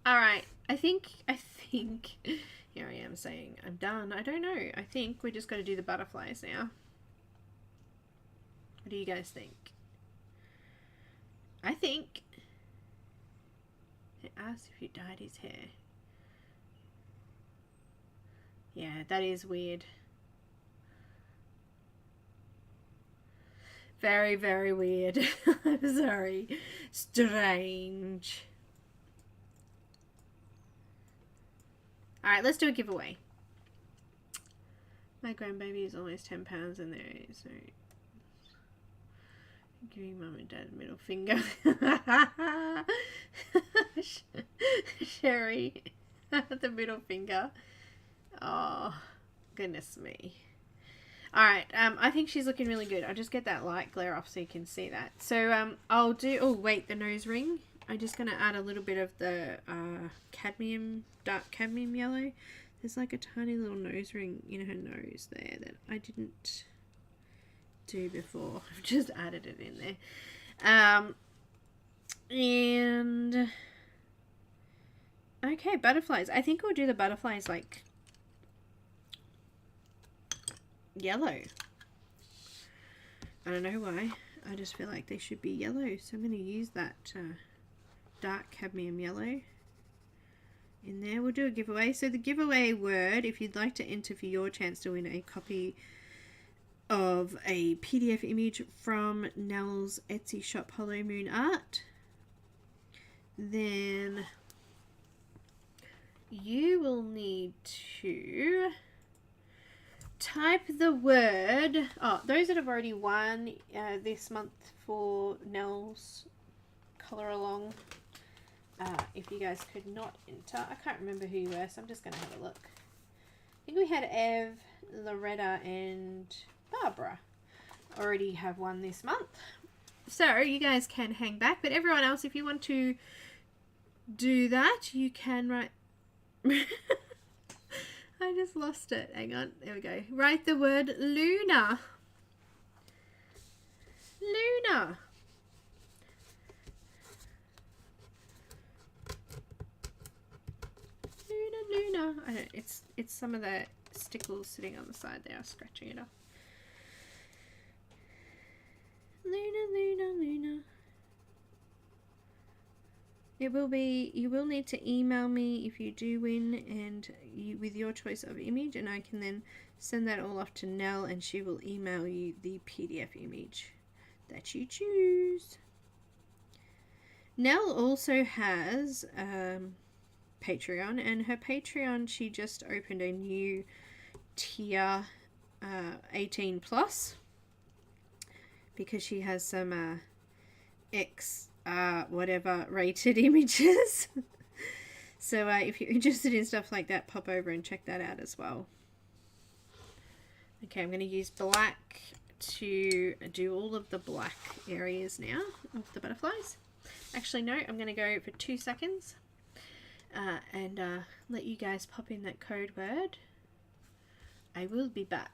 Alright, I think here I am saying I'm done. I don't know. I think we just got to do the butterflies now. What do you guys think? I think it asked if he dyed his hair. Yeah, that is weird. Very, very weird. I'm sorry. Strange. Alright, let's do a giveaway. My grandbaby is almost 10 pounds and there is no... Giving mum and dad a middle finger. Sherry. The middle finger. Oh, goodness me. Alright, I think she's looking really good. I'll just get that light glare off so you can see that. So, I'll do... Oh, wait, the nose ring. I'm just going to add a little bit of the dark cadmium yellow. There's like a tiny little nose ring in her nose there that I didn't do before. I've just added it in there. And... Okay, butterflies. I think we'll do the butterflies like... yellow. I don't know why. I just feel like they should be yellow. So I'm going to use that dark cadmium yellow in there. We'll do a giveaway. So the giveaway word, if you'd like to enter for your chance to win a copy of a PDF image from Nell's Etsy shop, Hollow Moon Art, then you will need to type the word, those that have already won this month for Nell's colour along, if you guys could not enter, I can't remember who you were, so I'm just going to have a look. I think we had Ev, Loretta and Barbara already have won this month, so you guys can hang back, but everyone else, if you want to do that, you can write... I just lost it. Hang on. There we go. Write the word Luna. Luna. Luna. I don't. It's some of the stickles sitting on the side there. I'm scratching it off. Luna. It will be, you will need to email me if you do win and with your choice of image, and I can then send that all off to Nell and she will email you the PDF image that you choose. Nell also has Patreon, and her Patreon, she just opened a new tier 18 plus because she has some whatever rated images. So if you're interested in stuff like that, pop over and check that out as well. Okay, I'm going to use black to do all of the black areas now of the butterflies. Actually no, I'm going to go for 2 seconds and let you guys pop in that code word. I will be back.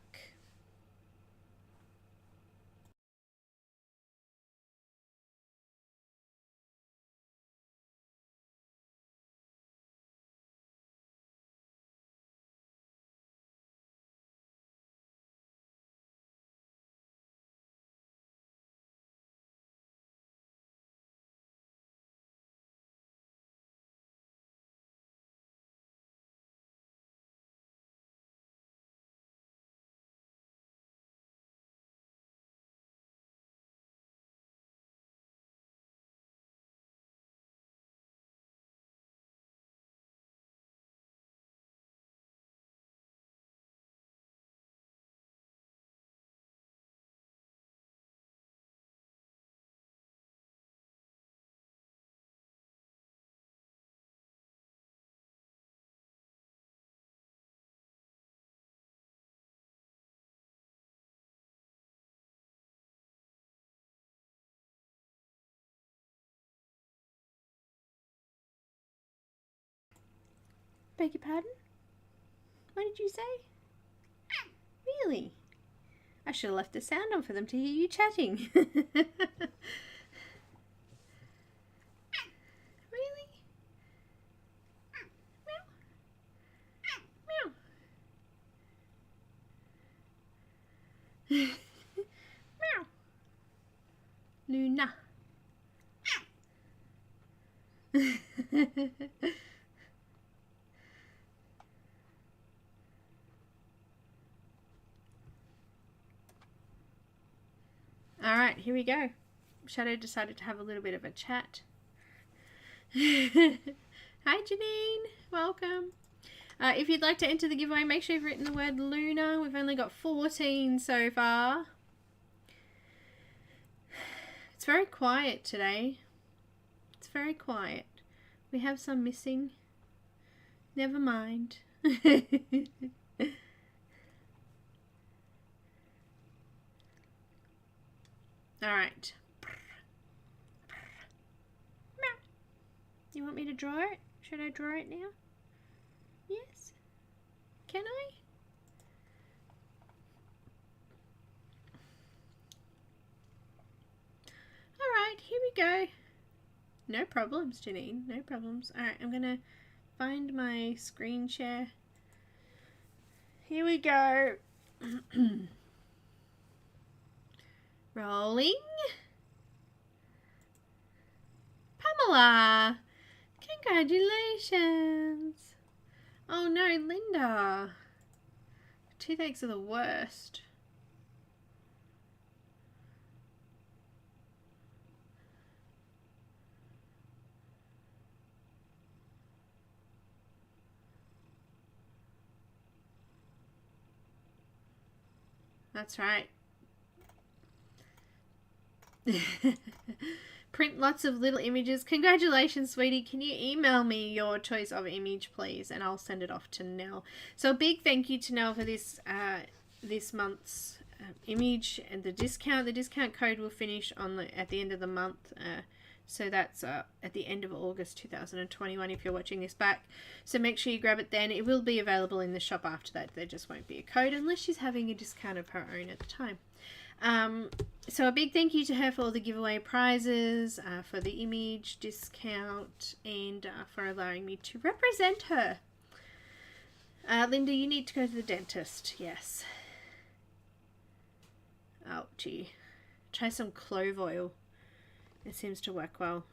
Beg your pardon? What did you say? Really? I should have left the sound on for them to hear you chatting. Really? Meow. Meow. Meow. Luna. Alright, here we go. Shadow decided to have a little bit of a chat. Hi Janine, welcome. If you'd like to enter the giveaway, make sure you've written the word Luna. We've only got 14 so far. It's very quiet today. It's very quiet. We have some missing. Never mind. Alright. You want me to draw it? Should I draw it now? Yes? Can I? Alright, here we go. No problems, Janine. No problems. Alright, I'm going to find my screen share. Here we go. Rolling. Pamela. Congratulations. Oh no, Linda. Toothaches are the worst. That's right. Print lots of little images. Congratulations, sweetie. Can you email me your choice of image, please? And I'll send it off to Nell. So a big thank you to Nell for this this month's image and the discount. The discount code will finish on at the end of the month. So that's at the end of August 2021 if you're watching this back. So make sure you grab it then. It will be available in the shop after that. There just won't be a code unless she's having a discount of her own at the time. So a big thank you to her for all the giveaway prizes, for the image discount, and for allowing me to represent her. Linda, you need to go to the dentist. Yes. Oh, gee. Try some clove oil. It seems to work well.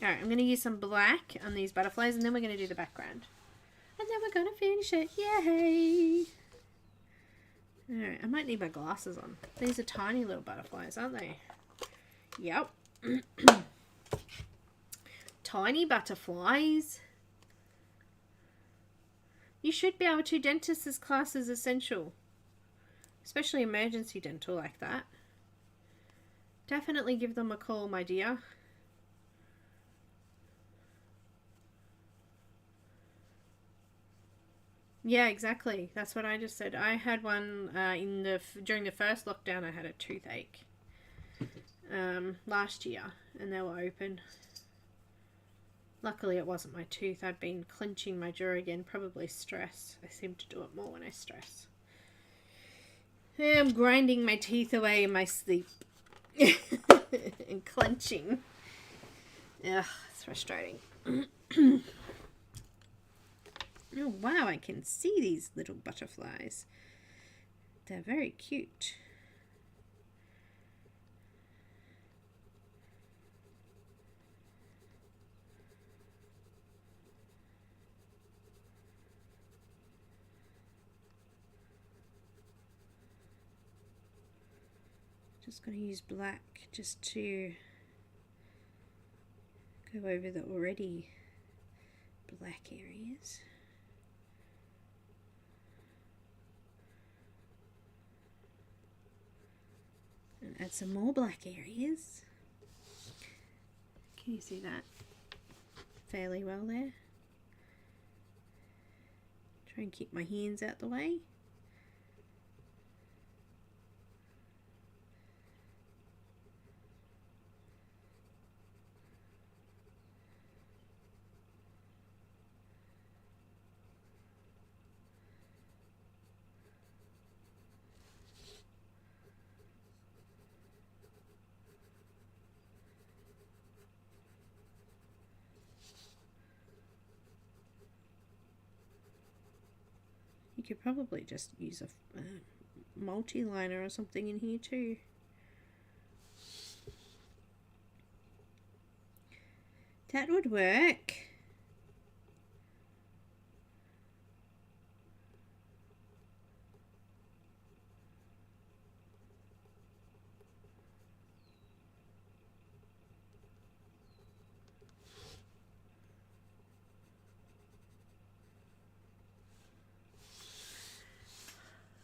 Alright, I'm going to use some black on these butterflies, and then we're going to do the background. And then we're going to finish it. Yay! Alright, I might need my glasses on. These are tiny little butterflies, aren't they? Yep. Tiny butterflies. You should be able to. Dentist's class is essential. Especially emergency dental like that. Definitely give them a call, my dear. Yeah, exactly. That's what I just said. I had one during the first lockdown. I had a toothache last year, and they were open. Luckily, it wasn't my tooth. I'd been clenching my jaw again. Probably stress. I seem to do it more when I stress. I'm grinding my teeth away in my sleep and clenching. Ugh, it's frustrating. Oh wow, I can see these little butterflies. They're very cute. Just going to use black just to go over the already black areas. And add some more black areas. Can you see that fairly well there? Try and keep my hands out the way. You could probably just use a multi-liner or something in here too. That would work.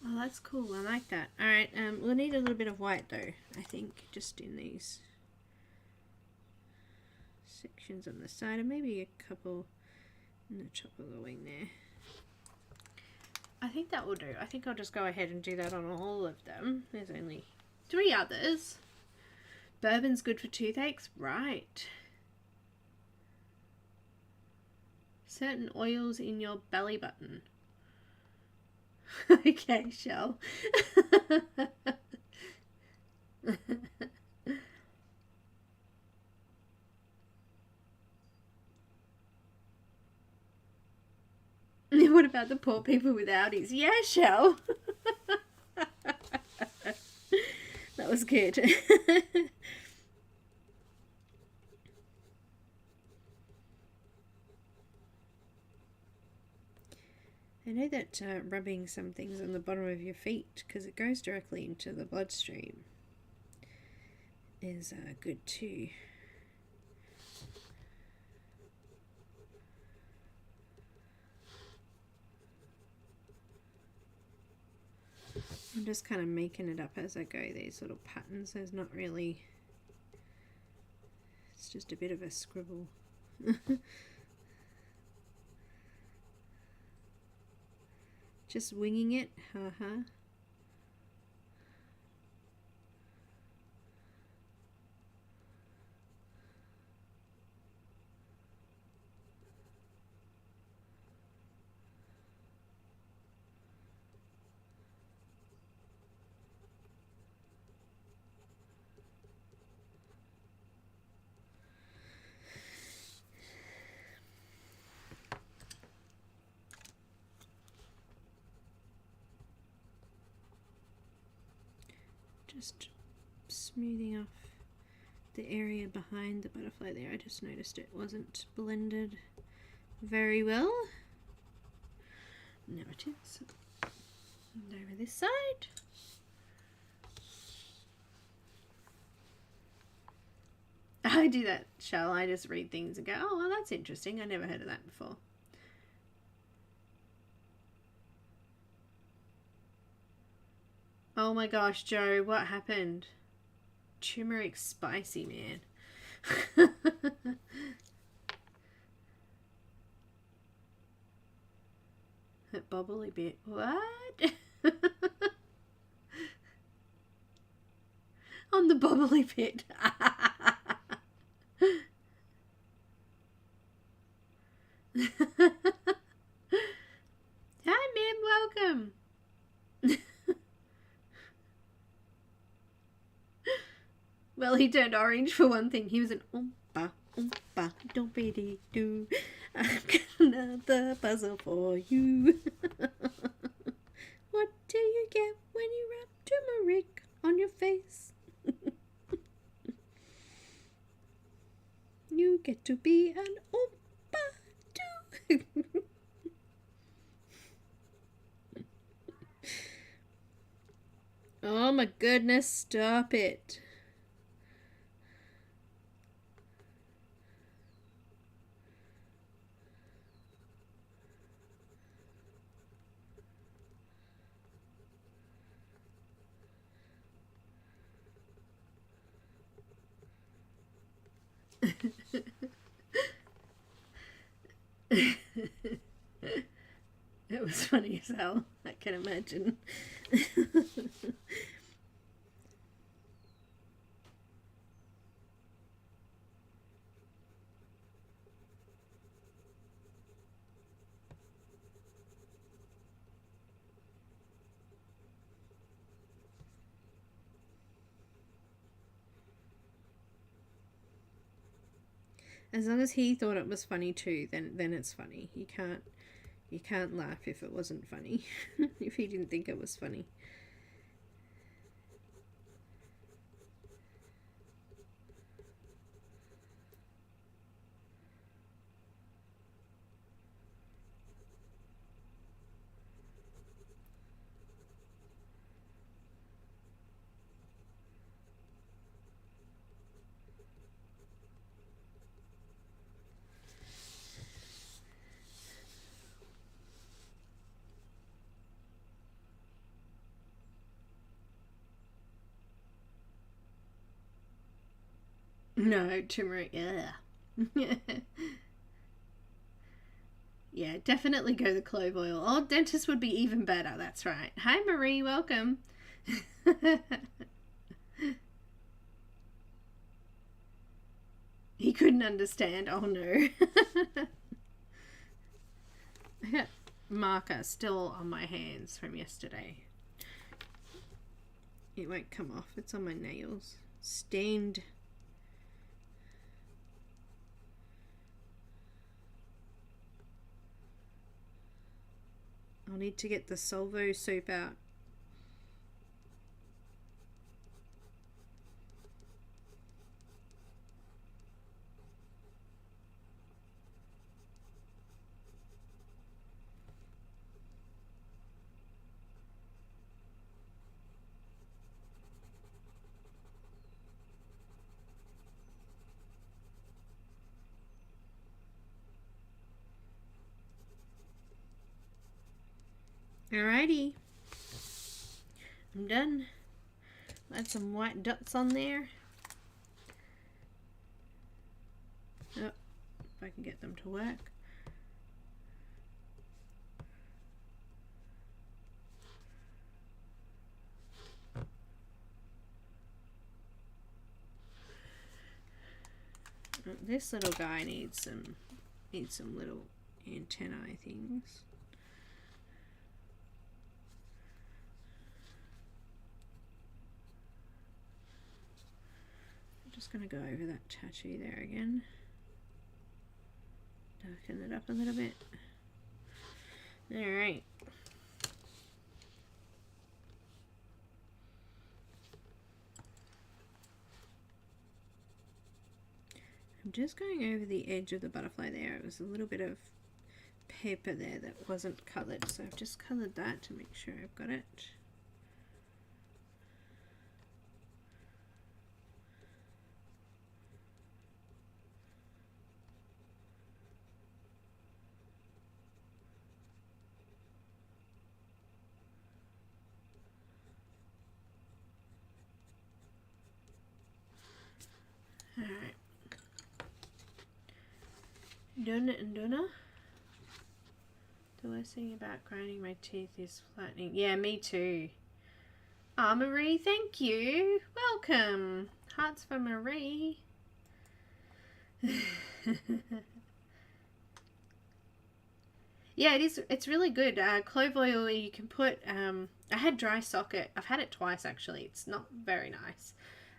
Oh, that's cool. I like that. Alright, we'll need a little bit of white though, I think, just in these sections on the side, and maybe a couple in the top of the wing there. I think that will do. I think I'll just go ahead and do that on all of them. There's only 3 others. Bourbon's good for toothaches? Right. Certain oils in your belly button. Okay, Shell. What about the poor people with Audis? Yeah, Shell. That was good. I know that rubbing some things on the bottom of your feet, because it goes directly into the bloodstream, is good too. I'm just kind of making it up as I go, these little patterns. There's not really, it's just a bit of a scribble. Just winging it, haha. Just smoothing off the area behind the butterfly there. I just noticed it wasn't blended very well. Now it is. And over this side. I do that, Shell. I just read things and go, oh, well, that's interesting. I never heard of that before. Oh my gosh, Joe, what happened? Turmeric spicy, man. That bubbly bit. What? On the bubbly bit. Hi, man, welcome. Well, he turned orange for one thing. He was an oompa, oompa, don't be do. I've got another puzzle for you. What do you get when you rub turmeric on your face? You get to be an oompa too. Oh my goodness, stop it. It was funny as hell, I can imagine. As long as he thought it was funny too, then it's funny. You can't You can't laugh if it wasn't funny. If he didn't think it was funny. No, turmeric, yeah. Yeah, definitely go the clove oil. Oh, dentist would be even better, that's right. Hi Marie, welcome. He couldn't understand, oh no. I got marker still on my hands from yesterday. It won't come off, it's on my nails. Stained. I'll need to get the Solvo soap out. Alrighty, I'm done. Add some white dots on there. Oh, if I can get them to work. This little guy needs some little antennae things. Just going to go over that tattoo there again. Darken it up a little bit. Alright. I'm just going over the edge of the butterfly there. It was a little bit of paper there that wasn't coloured, so I've just coloured that to make sure I've got it. Alright. Done and done. The worst thing about grinding my teeth is flattening. Yeah, me too. Ah, Marie, thank you. Welcome. Hearts for Marie. Yeah, it is. It's really good. Clove oil, you can put, I had dry socket. I've had it twice actually. It's not very nice.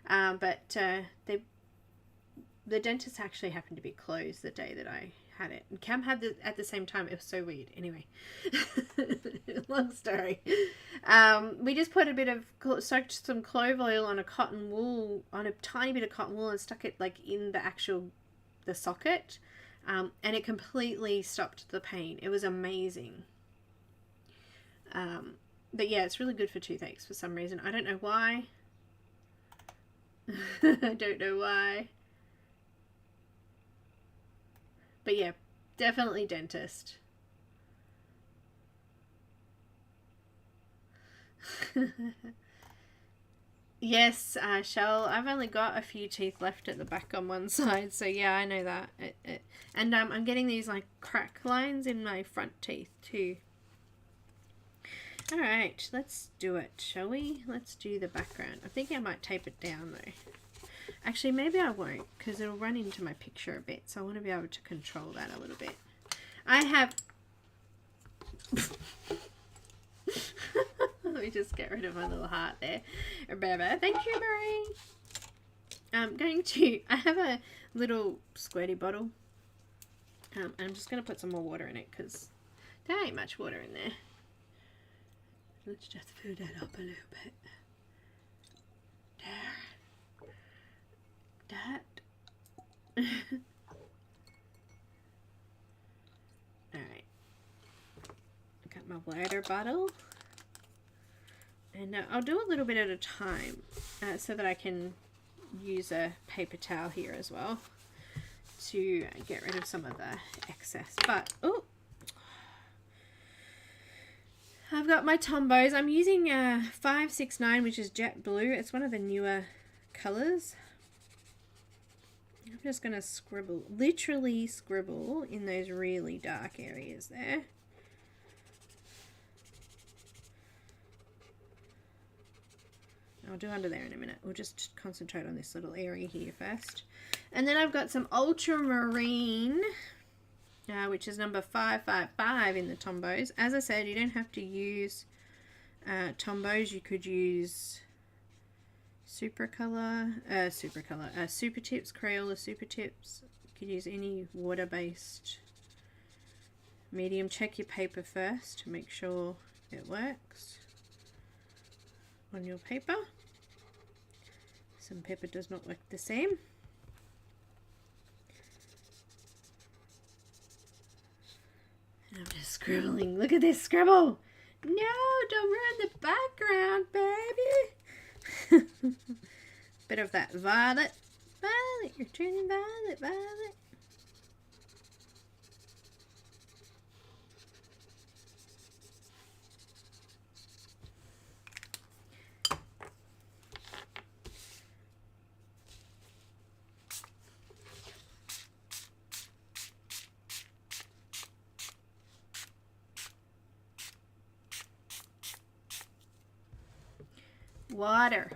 But the dentist actually happened to be closed the day that I had it. And Cam had it at the same time. It was so weird. Anyway, long story. We just put a bit of, soaked some clove oil on a cotton wool, on a tiny bit of cotton wool, and stuck it like in the socket. And it completely stopped the pain. It was amazing. But yeah, it's really good for toothaches for some reason. I don't know why. I don't know why. But yeah, definitely dentist. Yes, Shell, I've only got a few teeth left at the back on one side, so yeah, I know that. And I'm getting these like crack lines in my front teeth too. Alright, let's do it, shall we? Let's do the background. I think I might tape it down though. Actually, maybe I won't, because it'll run into my picture a bit, so I want to be able to control that a little bit. I have... Let me just get rid of my little heart there. Thank you, Marie. I have a little squirty bottle. And I'm just going to put some more water in it, because There ain't much water in there. Let's just fill that up a little bit. There. That. Alright. Got my water bottle. And I'll do a little bit at a time so that I can use a paper towel here as well to get rid of some of the excess. But, oh, I've got my Tombos. I'm using 569, which is jet blue. It's one of the newer colors. I'm just going to scribble, literally scribble in those really dark areas there. I'll do under there in a minute. We'll just concentrate on this little area here first. And then I've got some ultramarine, which is number 555 in the Tombos. As I said, you don't have to use Tombos. You could use Super Tips, Crayola Super Tips. You could use any water-based medium. Check your paper first to make sure it works on your paper. Some paper does not work the same. And I'm just scribbling. Look at this scribble. No, don't ruin the background, baby. Bit of that violet. Violet, you're turning violet, violet. Water.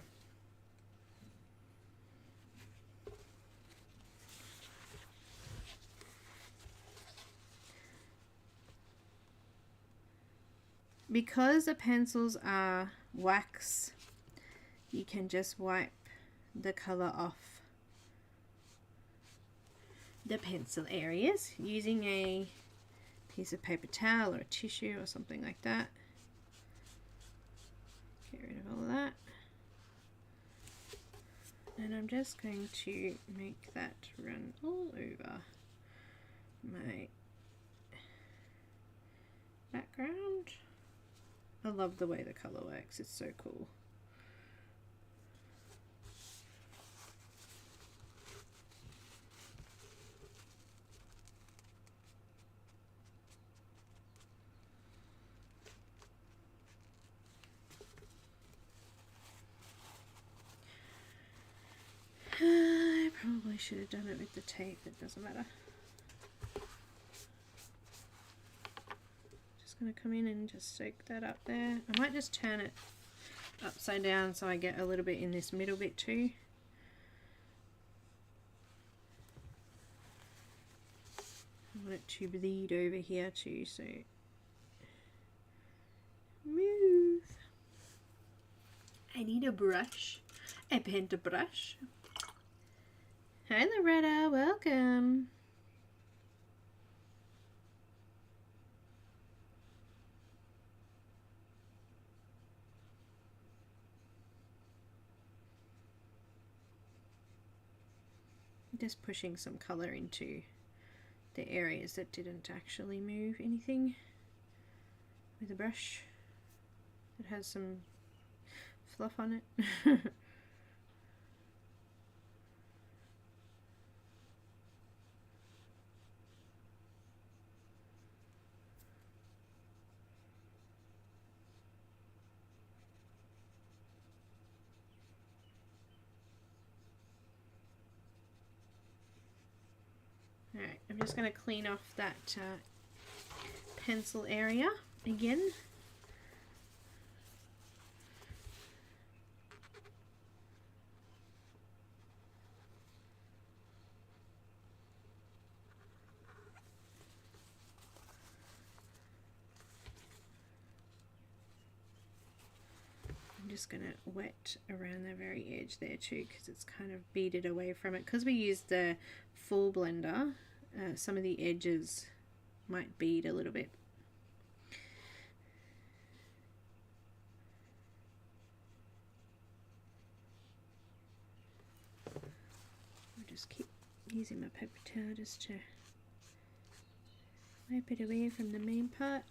Because the pencils are wax, you can just wipe the color off the pencil areas using a piece of paper towel or a tissue or something like that. Get rid of all of that. And I'm just going to make that run all over my background. I love the way the color works, it's so cool. I probably should have done it with the tape, it doesn't matter. Just going to come in and just soak that up there. I might just turn it upside down so I get a little bit in this middle bit too. I want it to bleed over here too, so move. I need a brush, a paintbrush. Hi Loretta, welcome. Just pushing some color into the areas that didn't actually move anything with a brush that has some fluff on it. Alright, I'm just going to clean off that pencil area again. I'm just going to wet around the very edge there too, because it's kind of beaded away from it. Because we used the full blender, some of the edges might bead a little bit. just keep using my paper towel just to wipe it away from the main part.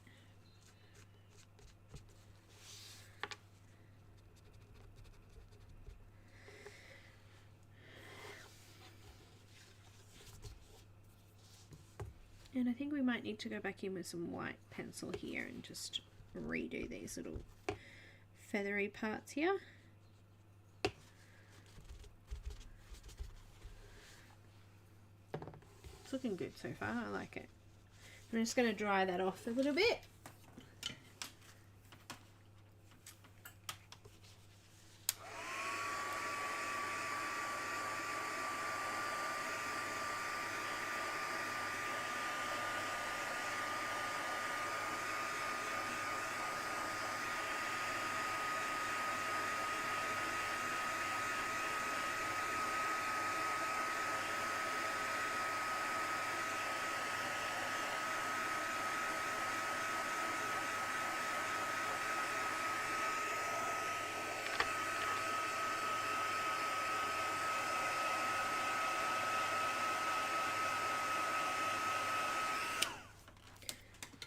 And I think we might need to go back in with some white pencil here and just redo these little feathery parts here. It's looking good so far, I like it. I'm just going to dry that off a little bit.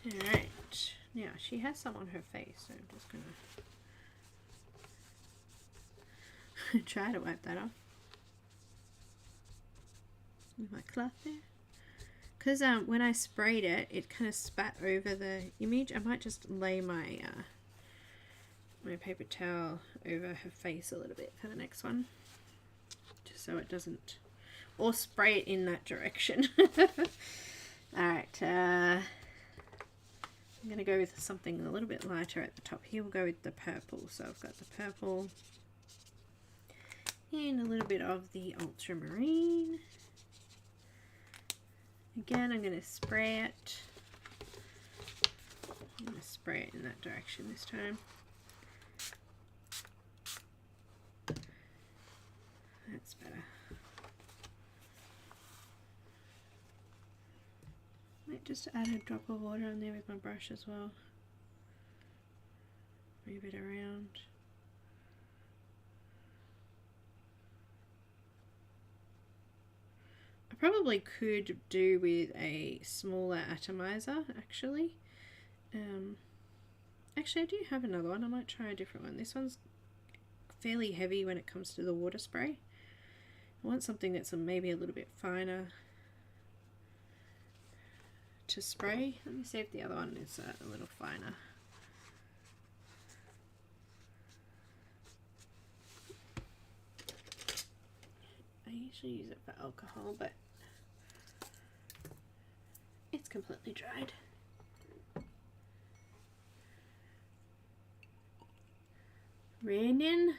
Alright, now she has some on her face, so I'm just gonna try to wipe that off with my cloth there. Because when I sprayed it, it kind of spat over the image. I might just lay my my paper towel over her face a little bit for the next one, just so it doesn't, or spray it in that direction. Alright, I'm going to go with something a little bit lighter at the top here. We'll go with the purple. So I've got the purple and a little bit of the ultramarine. Again, I'm going to spray it. I'm going to spray it in that direction this time. That's better. Might just add a drop of water on there with my brush as well. Move it around. I probably could do with a smaller atomizer, actually. Actually, I do have another one. I might try a different one. This one's fairly heavy when it comes to the water spray. I want something that's maybe a little bit finer to spray. Let me see if the other one is a little finer. I usually use it for alcohol, but it's completely dried. Raining.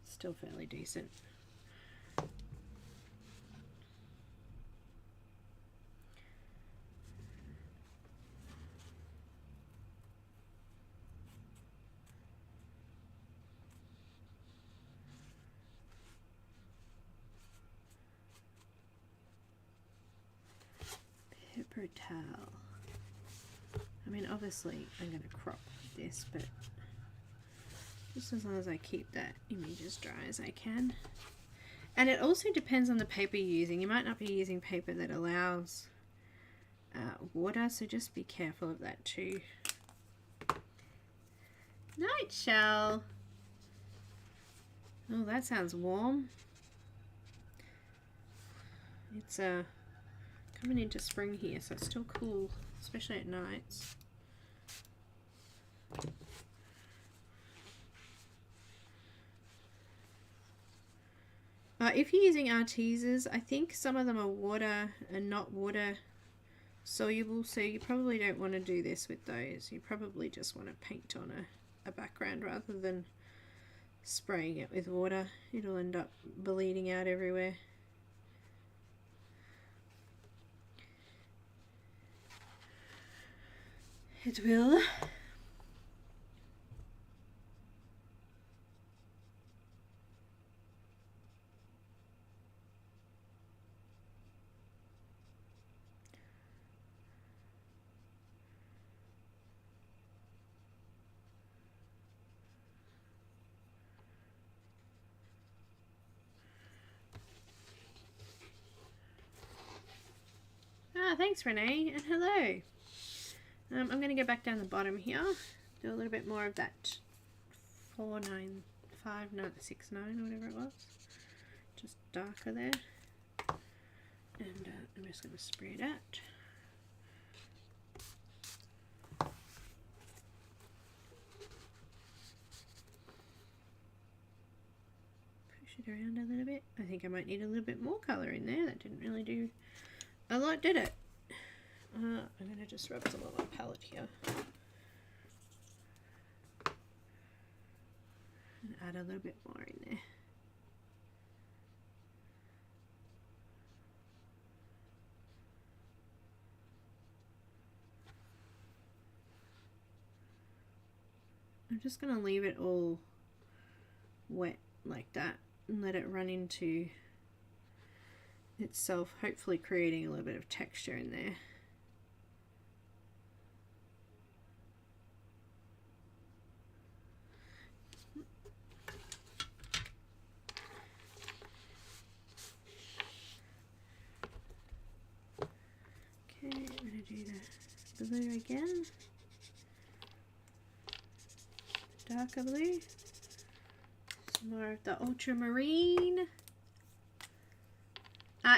Still fairly decent. Paper towel. I mean, obviously I'm going to crop this, but just as long as I keep that image as dry as I can. And it also depends on the paper you're using. You might not be using paper that allows water, so just be careful of that too. Night shell. Oh, that sounds warm. It's coming into spring here, so it's still cool, especially at nights. If you're using Arteses, I think some of them are water and not water soluble, so you probably don't want to do this with those. You probably just want to paint on a background rather than spraying it with water. It'll end up bleeding out everywhere. It will. Ah, thanks Renee, and hello. I'm going to go back down the bottom here, do a little bit more of that 49569 or whatever it was, just darker there, and I'm just going to spray it out. Push it around a little bit. I think I might need a little bit more colour in there. That didn't really do a lot, did it? I'm going to just rub some on my palette here. And add a little bit more in there. I'm just going to leave it all wet like that and let it run into itself, hopefully creating a little bit of texture in there. Okay, I'm going to do the blue again. Darker blue. Some more of the ultramarine.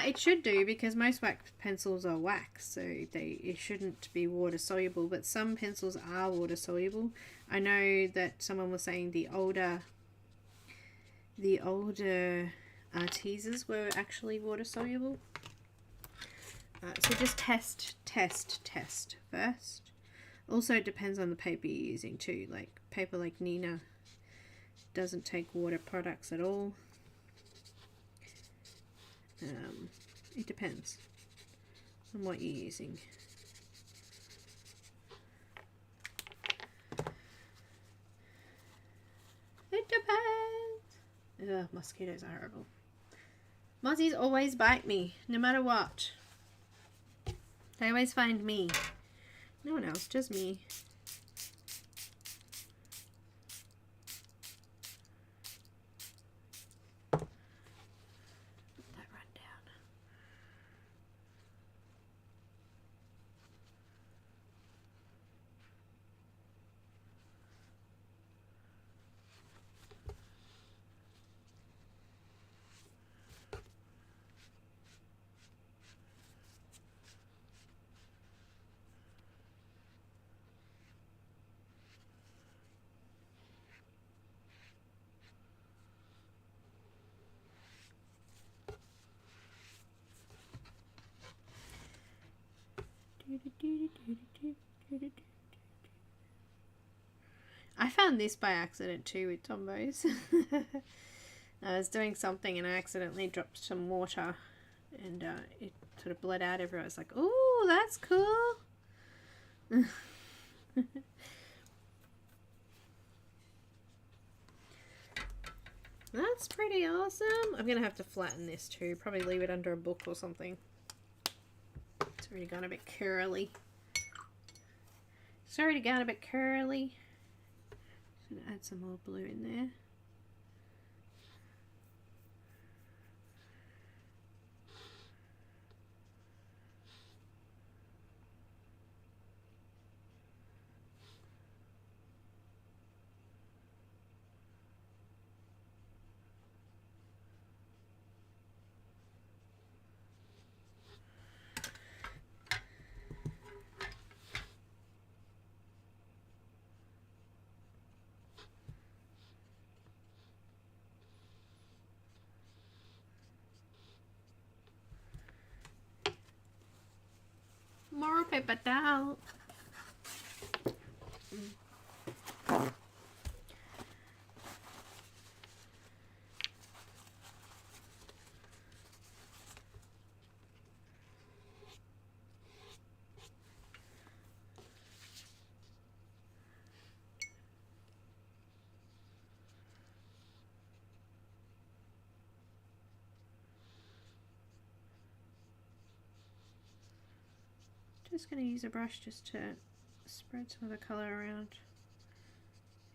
It should do, because most wax pencils are wax, so it shouldn't be water soluble, but some pencils are water soluble. I know that someone was saying the older teasers were actually water soluble. So just test first. Also, it depends on the paper you're using too. Like paper like Neenah doesn't take water products at all. It depends on what you're using. It depends. Ugh, mosquitoes are horrible. Mozzies always bite me, no matter what. They always find me. No one else, just me. I found this by accident too with Tombows. I was doing something and I accidentally dropped some water and it sort of bled out everywhere. I was like, "Ooh, that's cool." That's pretty awesome. I'm gonna have to flatten this too. Probably leave it under a book or something. It's already gone a bit curly. Just gonna add some more blue in there. More paper towel. Just going to use a brush just to spread some of the colour around.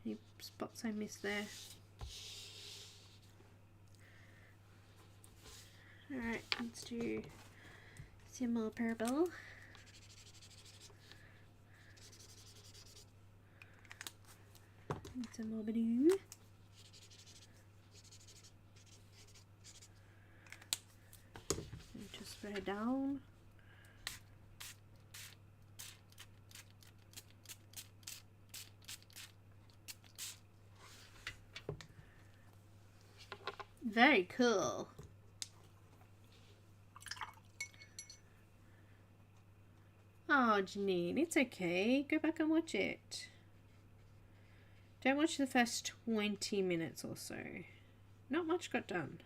Any spots I missed there. Alright, let's do Some more purple. And some more blue. And just spread down. Very cool. Oh, Janine, it's okay. Go back and watch it. Don't watch the first 20 minutes or so. Not much got done.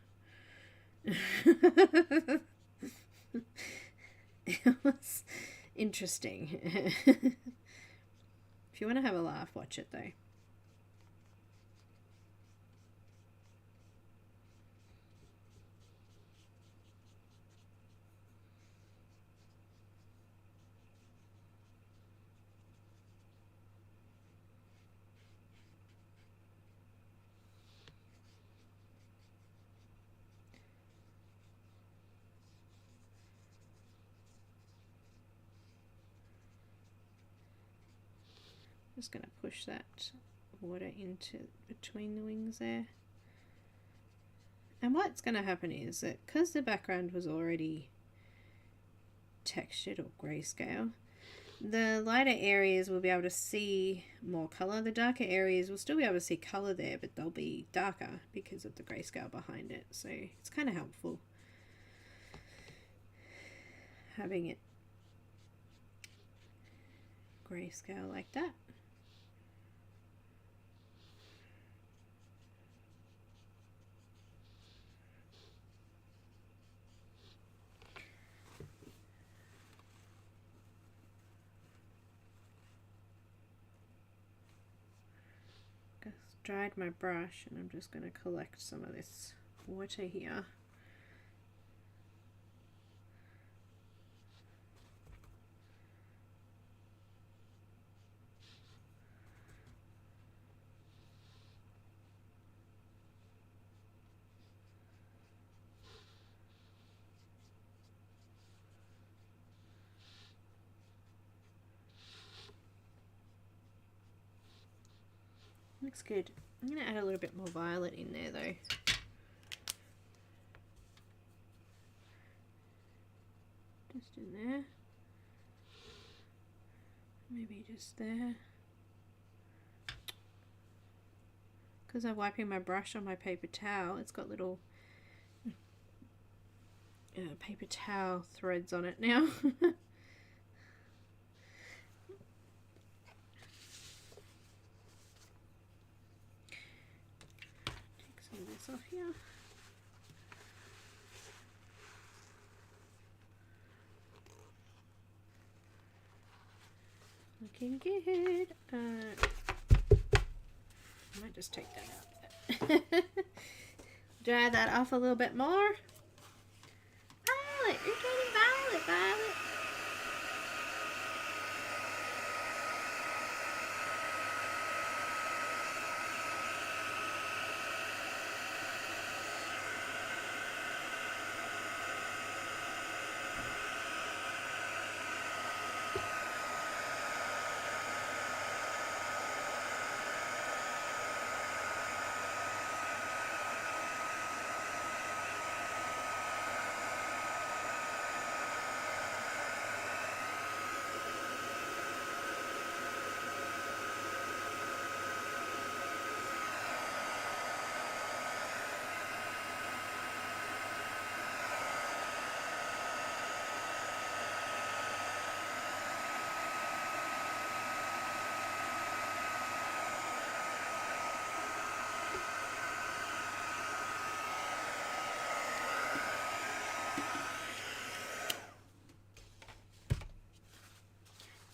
It was interesting. If you want to have a laugh, watch it though. Just going to push that water into between the wings there. And what's going to happen is that because the background was already textured or grayscale, the lighter areas will be able to see more colour. The darker areas will still be able to see colour there, but they'll be darker because of the grayscale behind it. So it's kind of helpful having it grayscale like that. Dried my brush and I'm just going to collect some of this water here. Looks good. I'm going to add a little bit more violet in there though. Just in there. Maybe just there. Because I'm wiping my brush on my paper towel, it's got little paper towel threads on it now. Off here. Looking good. I might just take that out. Dry that off a little bit more. Violet, you're getting violet, Violet.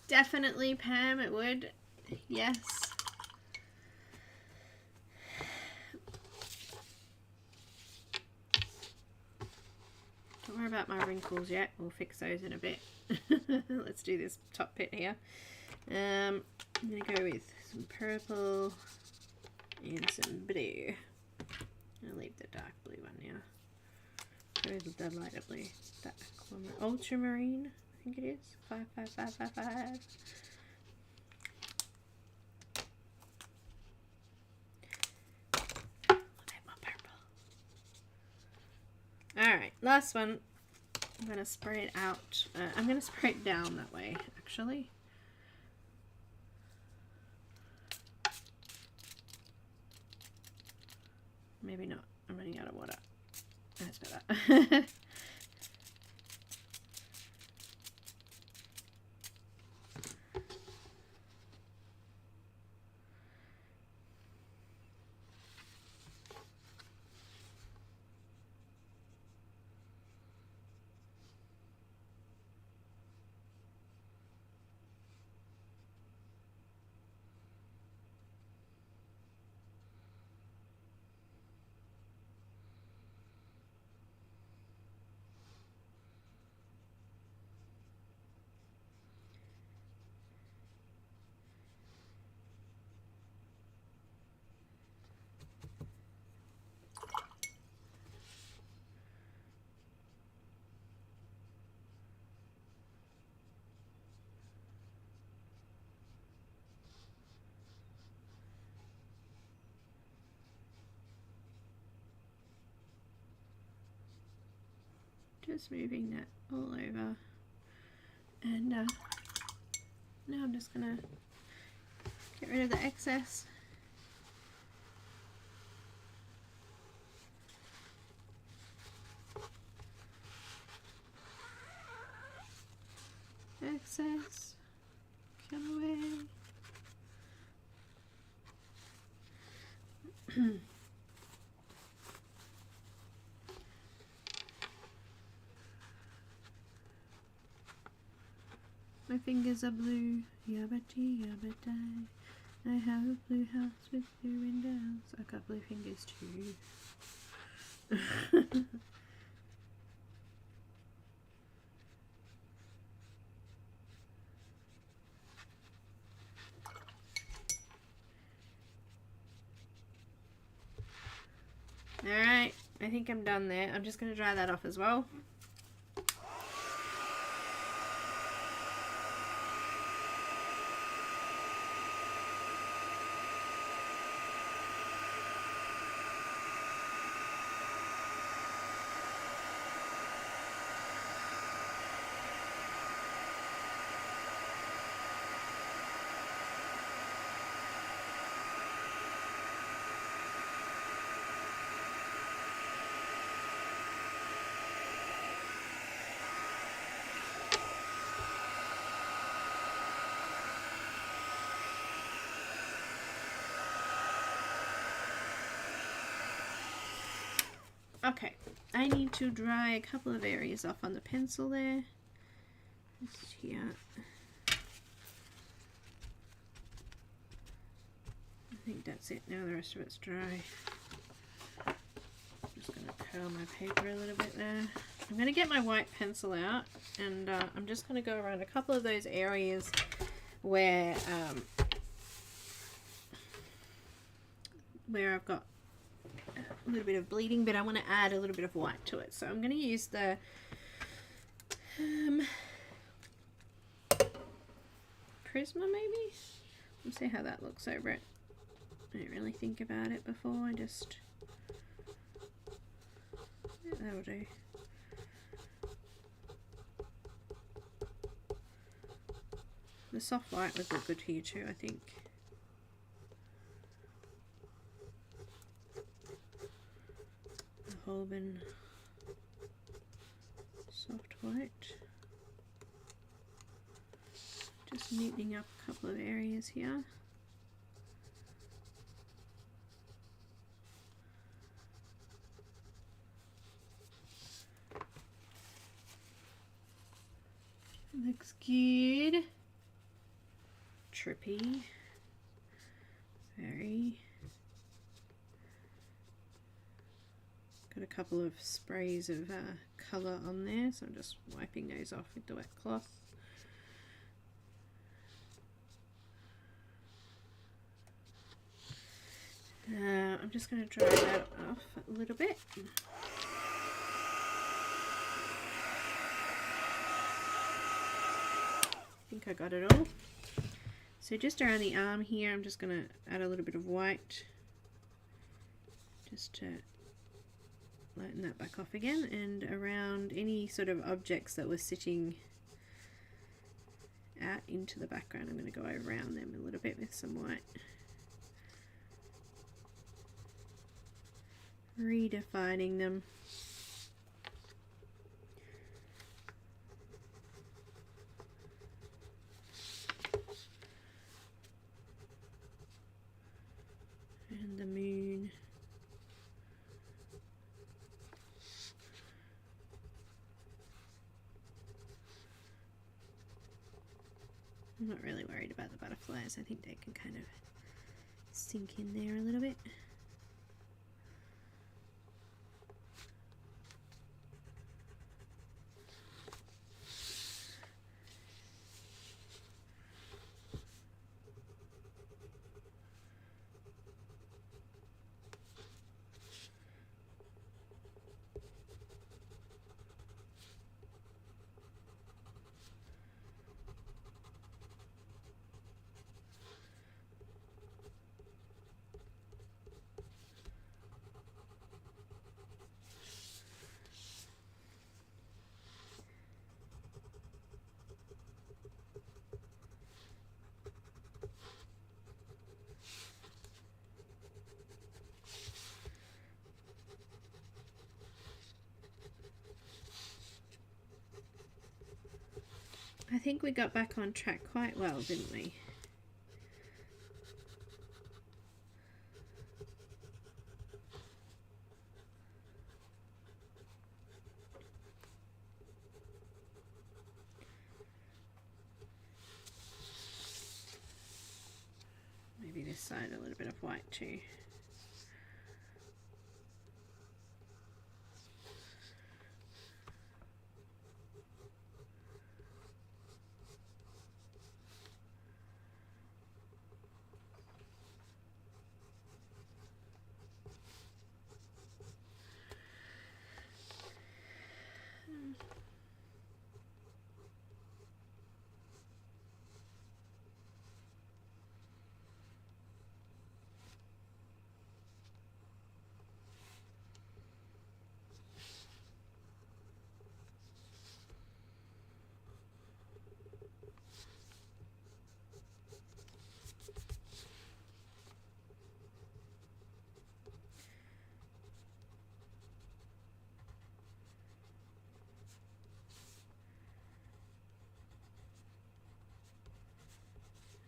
Definitely, Pam, it would. Yes. Don't worry about my wrinkles yet. We'll fix those in a bit. Let's do this top bit here. I'm going to go with some purple and some blue. I'll leave the dark blue one now. goes with the lighter blue. That ultramarine, I think it is. 55555. A bit more purple. Alright, last one. I'm going to spray it out. I'm going to spray it down that way, actually. Maybe not. I'm running out of water. That's better. Just moving that all over, and now I'm just gonna get rid of the excess. Excess, come away. My fingers are blue, yabba-dee, yabba-die. I have a blue house with blue windows. I've got blue fingers too. Alright, I think I'm done there. I'm just going to dry that off as well. Okay, I need to dry a couple of areas off on the pencil there. Just here. I think that's it now, the rest of it's dry. I'm just going to curl my paper a little bit there. I'm going to get my white pencil out, and I'm just going to go around a couple of those areas where I've got a little bit of bleeding, but I want to add a little bit of white to it. So I'm going to use the Prisma, maybe? Let's see how that looks over it. I didn't really think about it before. I just... yeah, that'll do. The soft white would look good here too, I think. Holbein soft white. Just neatening up a couple of areas here. Looks good. Trippy. Very. Got a couple of sprays of colour on there, so I'm just wiping those off with the wet cloth. I'm just going to dry that off a little bit. think I got it all. So just around the arm here, I'm just going to add a little bit of white just to lighten that back off again, and around any sort of objects that were sitting out into the background, I'm going to go around them a little bit with some white. Redefining them. And the moon. I'm not really worried about the butterflies. I think they can kind of sink in there a little bit. I think we got back on track quite well, didn't we? Maybe this side a little bit of white too.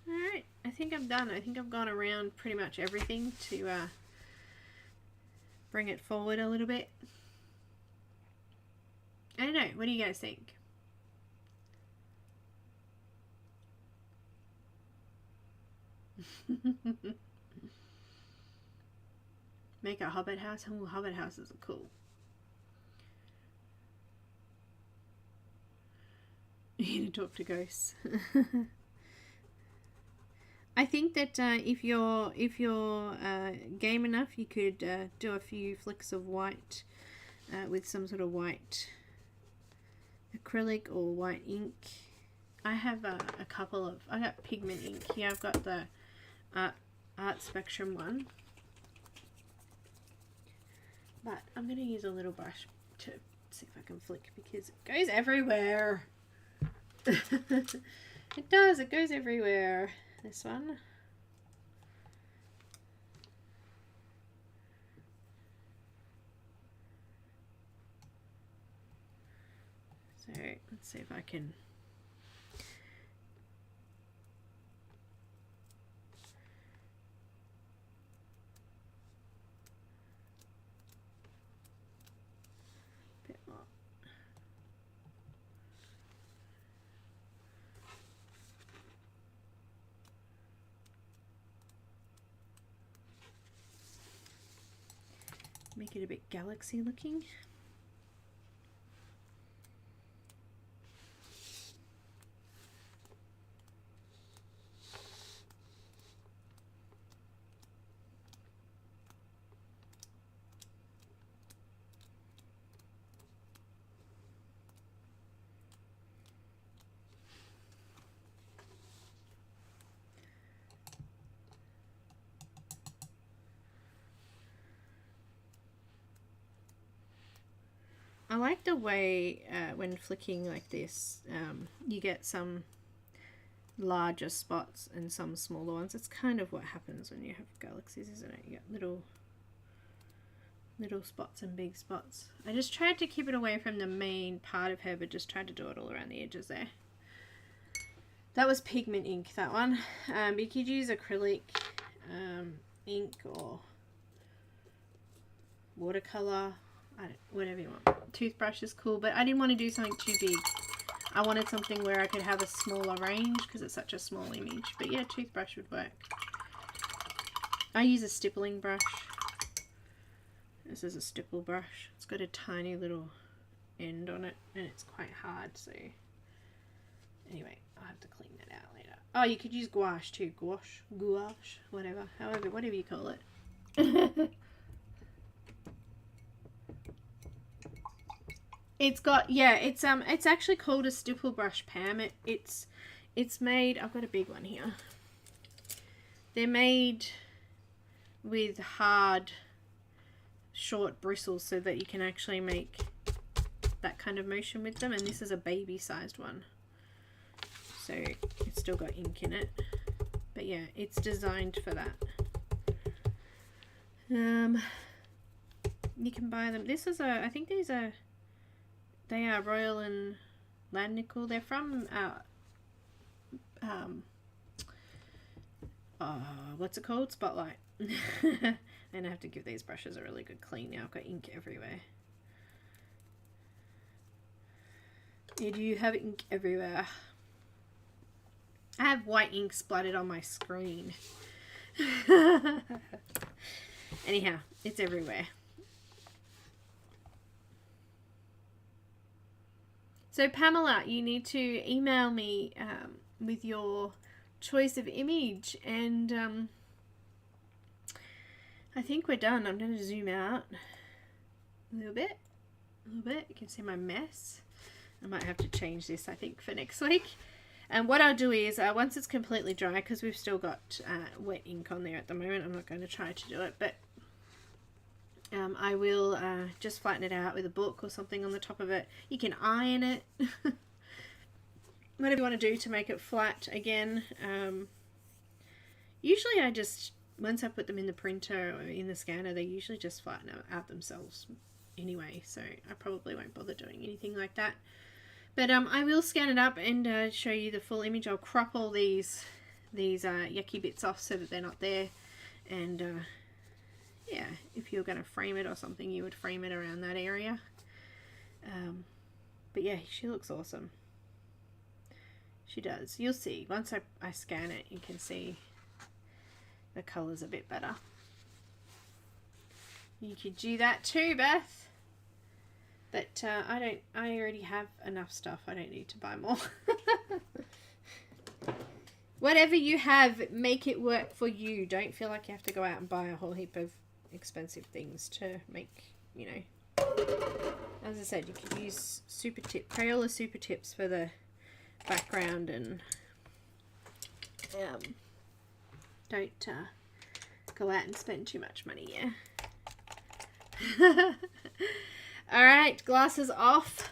Alright, I think I'm done. I think I've gone around pretty much everything to bring it forward a little bit. I don't know, what do you guys think? Make a hobbit house? Oh, hobbit houses are cool. You need to talk to ghosts. I think that if you're game enough, you could do a few flicks of white with some sort of white acrylic or white ink. I have a couple of, I got pigment ink here. I've got the Art Spectrum one, but I'm going to use a little brush to see if I can flick, because it goes everywhere. It does, it goes everywhere. This one. So let's see if I can bit more. Make it a bit galaxy looking. I like the way when flicking like this, you get some larger spots and some smaller ones. It's kind of what happens when you have galaxies, isn't it? You get little spots and big spots. I just tried to keep it away from the main part of her, but just tried to do it all around the edges there. That was pigment ink, that one. You could use acrylic ink or watercolor, whatever you want. Toothbrush is cool, but I didn't want to do something too big. I wanted something where I could have a smaller range because it's such a small image. But yeah, toothbrush would work. I use a stippling brush. This is a stipple brush. It's got a tiny little end on it and it's quite hard, so anyway, I'll have to clean that out later. Oh, you could use gouache too. Gouache, whatever you call it. It's got, yeah, it's actually called a stipple brush, Pam. It's made, I've got a big one here. They're made with hard, short bristles so that you can actually make that kind of motion with them, and this is a baby sized one. So it's still got ink in it. But yeah, it's designed for that. You can buy them. This is I think they are Royal and Landnickel. They're from what's it called? Spotlight. And I have to give these brushes a really good clean now. I've got ink everywhere. You do have ink everywhere. I have white ink splattered on my screen. Anyhow, it's everywhere. So Pamela, you need to email me with your choice of image, and I think we're done. I'm going to zoom out a little bit. You can see my mess. I might have to change this, I think, for next week. And what I'll do is, once it's completely dry, because we've still got wet ink on there at the moment, I'm not going to try to do it, but I will just flatten it out with a book or something on the top of it. You can iron it. Whatever you want to do to make it flat again. Usually I just, once I put them in the printer or in the scanner, they usually just flatten out themselves anyway, so I probably won't bother doing anything like that. But I will scan it up and show you the full image. I'll crop all these yucky bits off so that they're not there. And yeah, if you're going to frame it or something, you would frame it around that area. But yeah, she looks awesome. She does. You'll see. Once I scan it, you can see the colours a bit better. You could do that too, Beth. But I already have enough stuff. I don't need to buy more. Whatever you have, make it work for you. Don't feel like you have to go out and buy a whole heap of expensive things to make, you know. As I said, you could use Crayola super tips for the background, and don't go out and spend too much money, yeah. Alright, glasses off.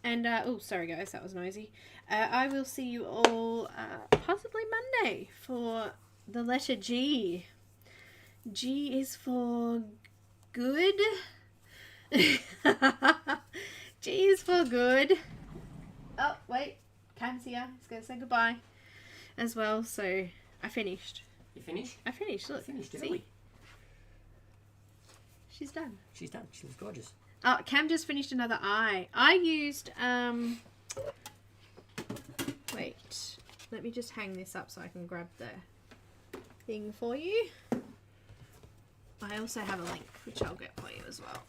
And, oh, sorry guys, that was noisy. I will see you all possibly Monday for the letter G. G is for good. G is for good. Oh, wait. Cam's here. He's going to say goodbye as well. So, I finished. You finished? I finished. Look. Finished, see? didn't we? She's done. She's done. She looks gorgeous. Oh, Cam just finished another eye. I used, wait. Let me just hang this up so I can grab the thing for you. I also have a link, which I'll get for you as well.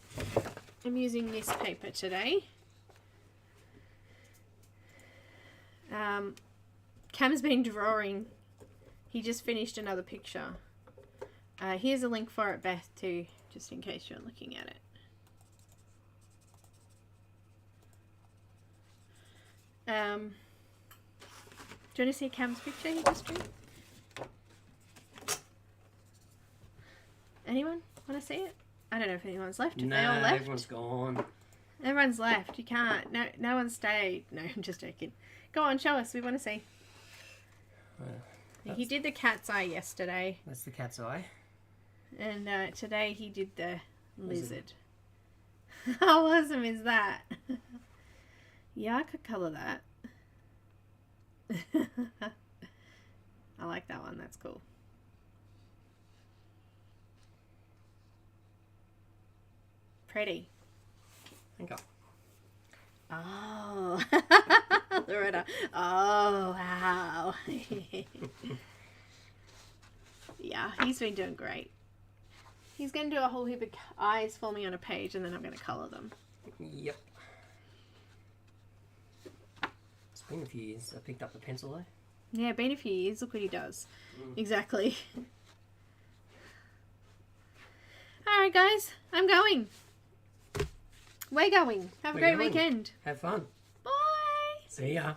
I'm using this paper today. Cam's been drawing. He just finished another picture. Here's a link for it, Beth, too, just in case you're looking at it. Do you want to see Cam's picture he just drew? Anyone want to see it? I don't know if anyone's left. If they all left. Everyone's gone. Everyone's left. You can't. No one stayed. No, I'm just joking. Go on, show us. We want to see. He did the cat's eye yesterday. That's the cat's eye. And today he did the lizard. How awesome is that? Yeah, I could colour that. I like that one. That's cool. Pretty. Okay. Oh. Loretta. Oh, wow. Yeah, he's been doing great. He's going to do a whole heap of eyes for me on a page, and then I'm going to colour them. Yep. It's been a few years. I picked up the pencil though. Yeah, been a few years. Look what he does. Exactly. Alright guys, I'm going. We're going. Have a great weekend. Have fun. Bye. See ya.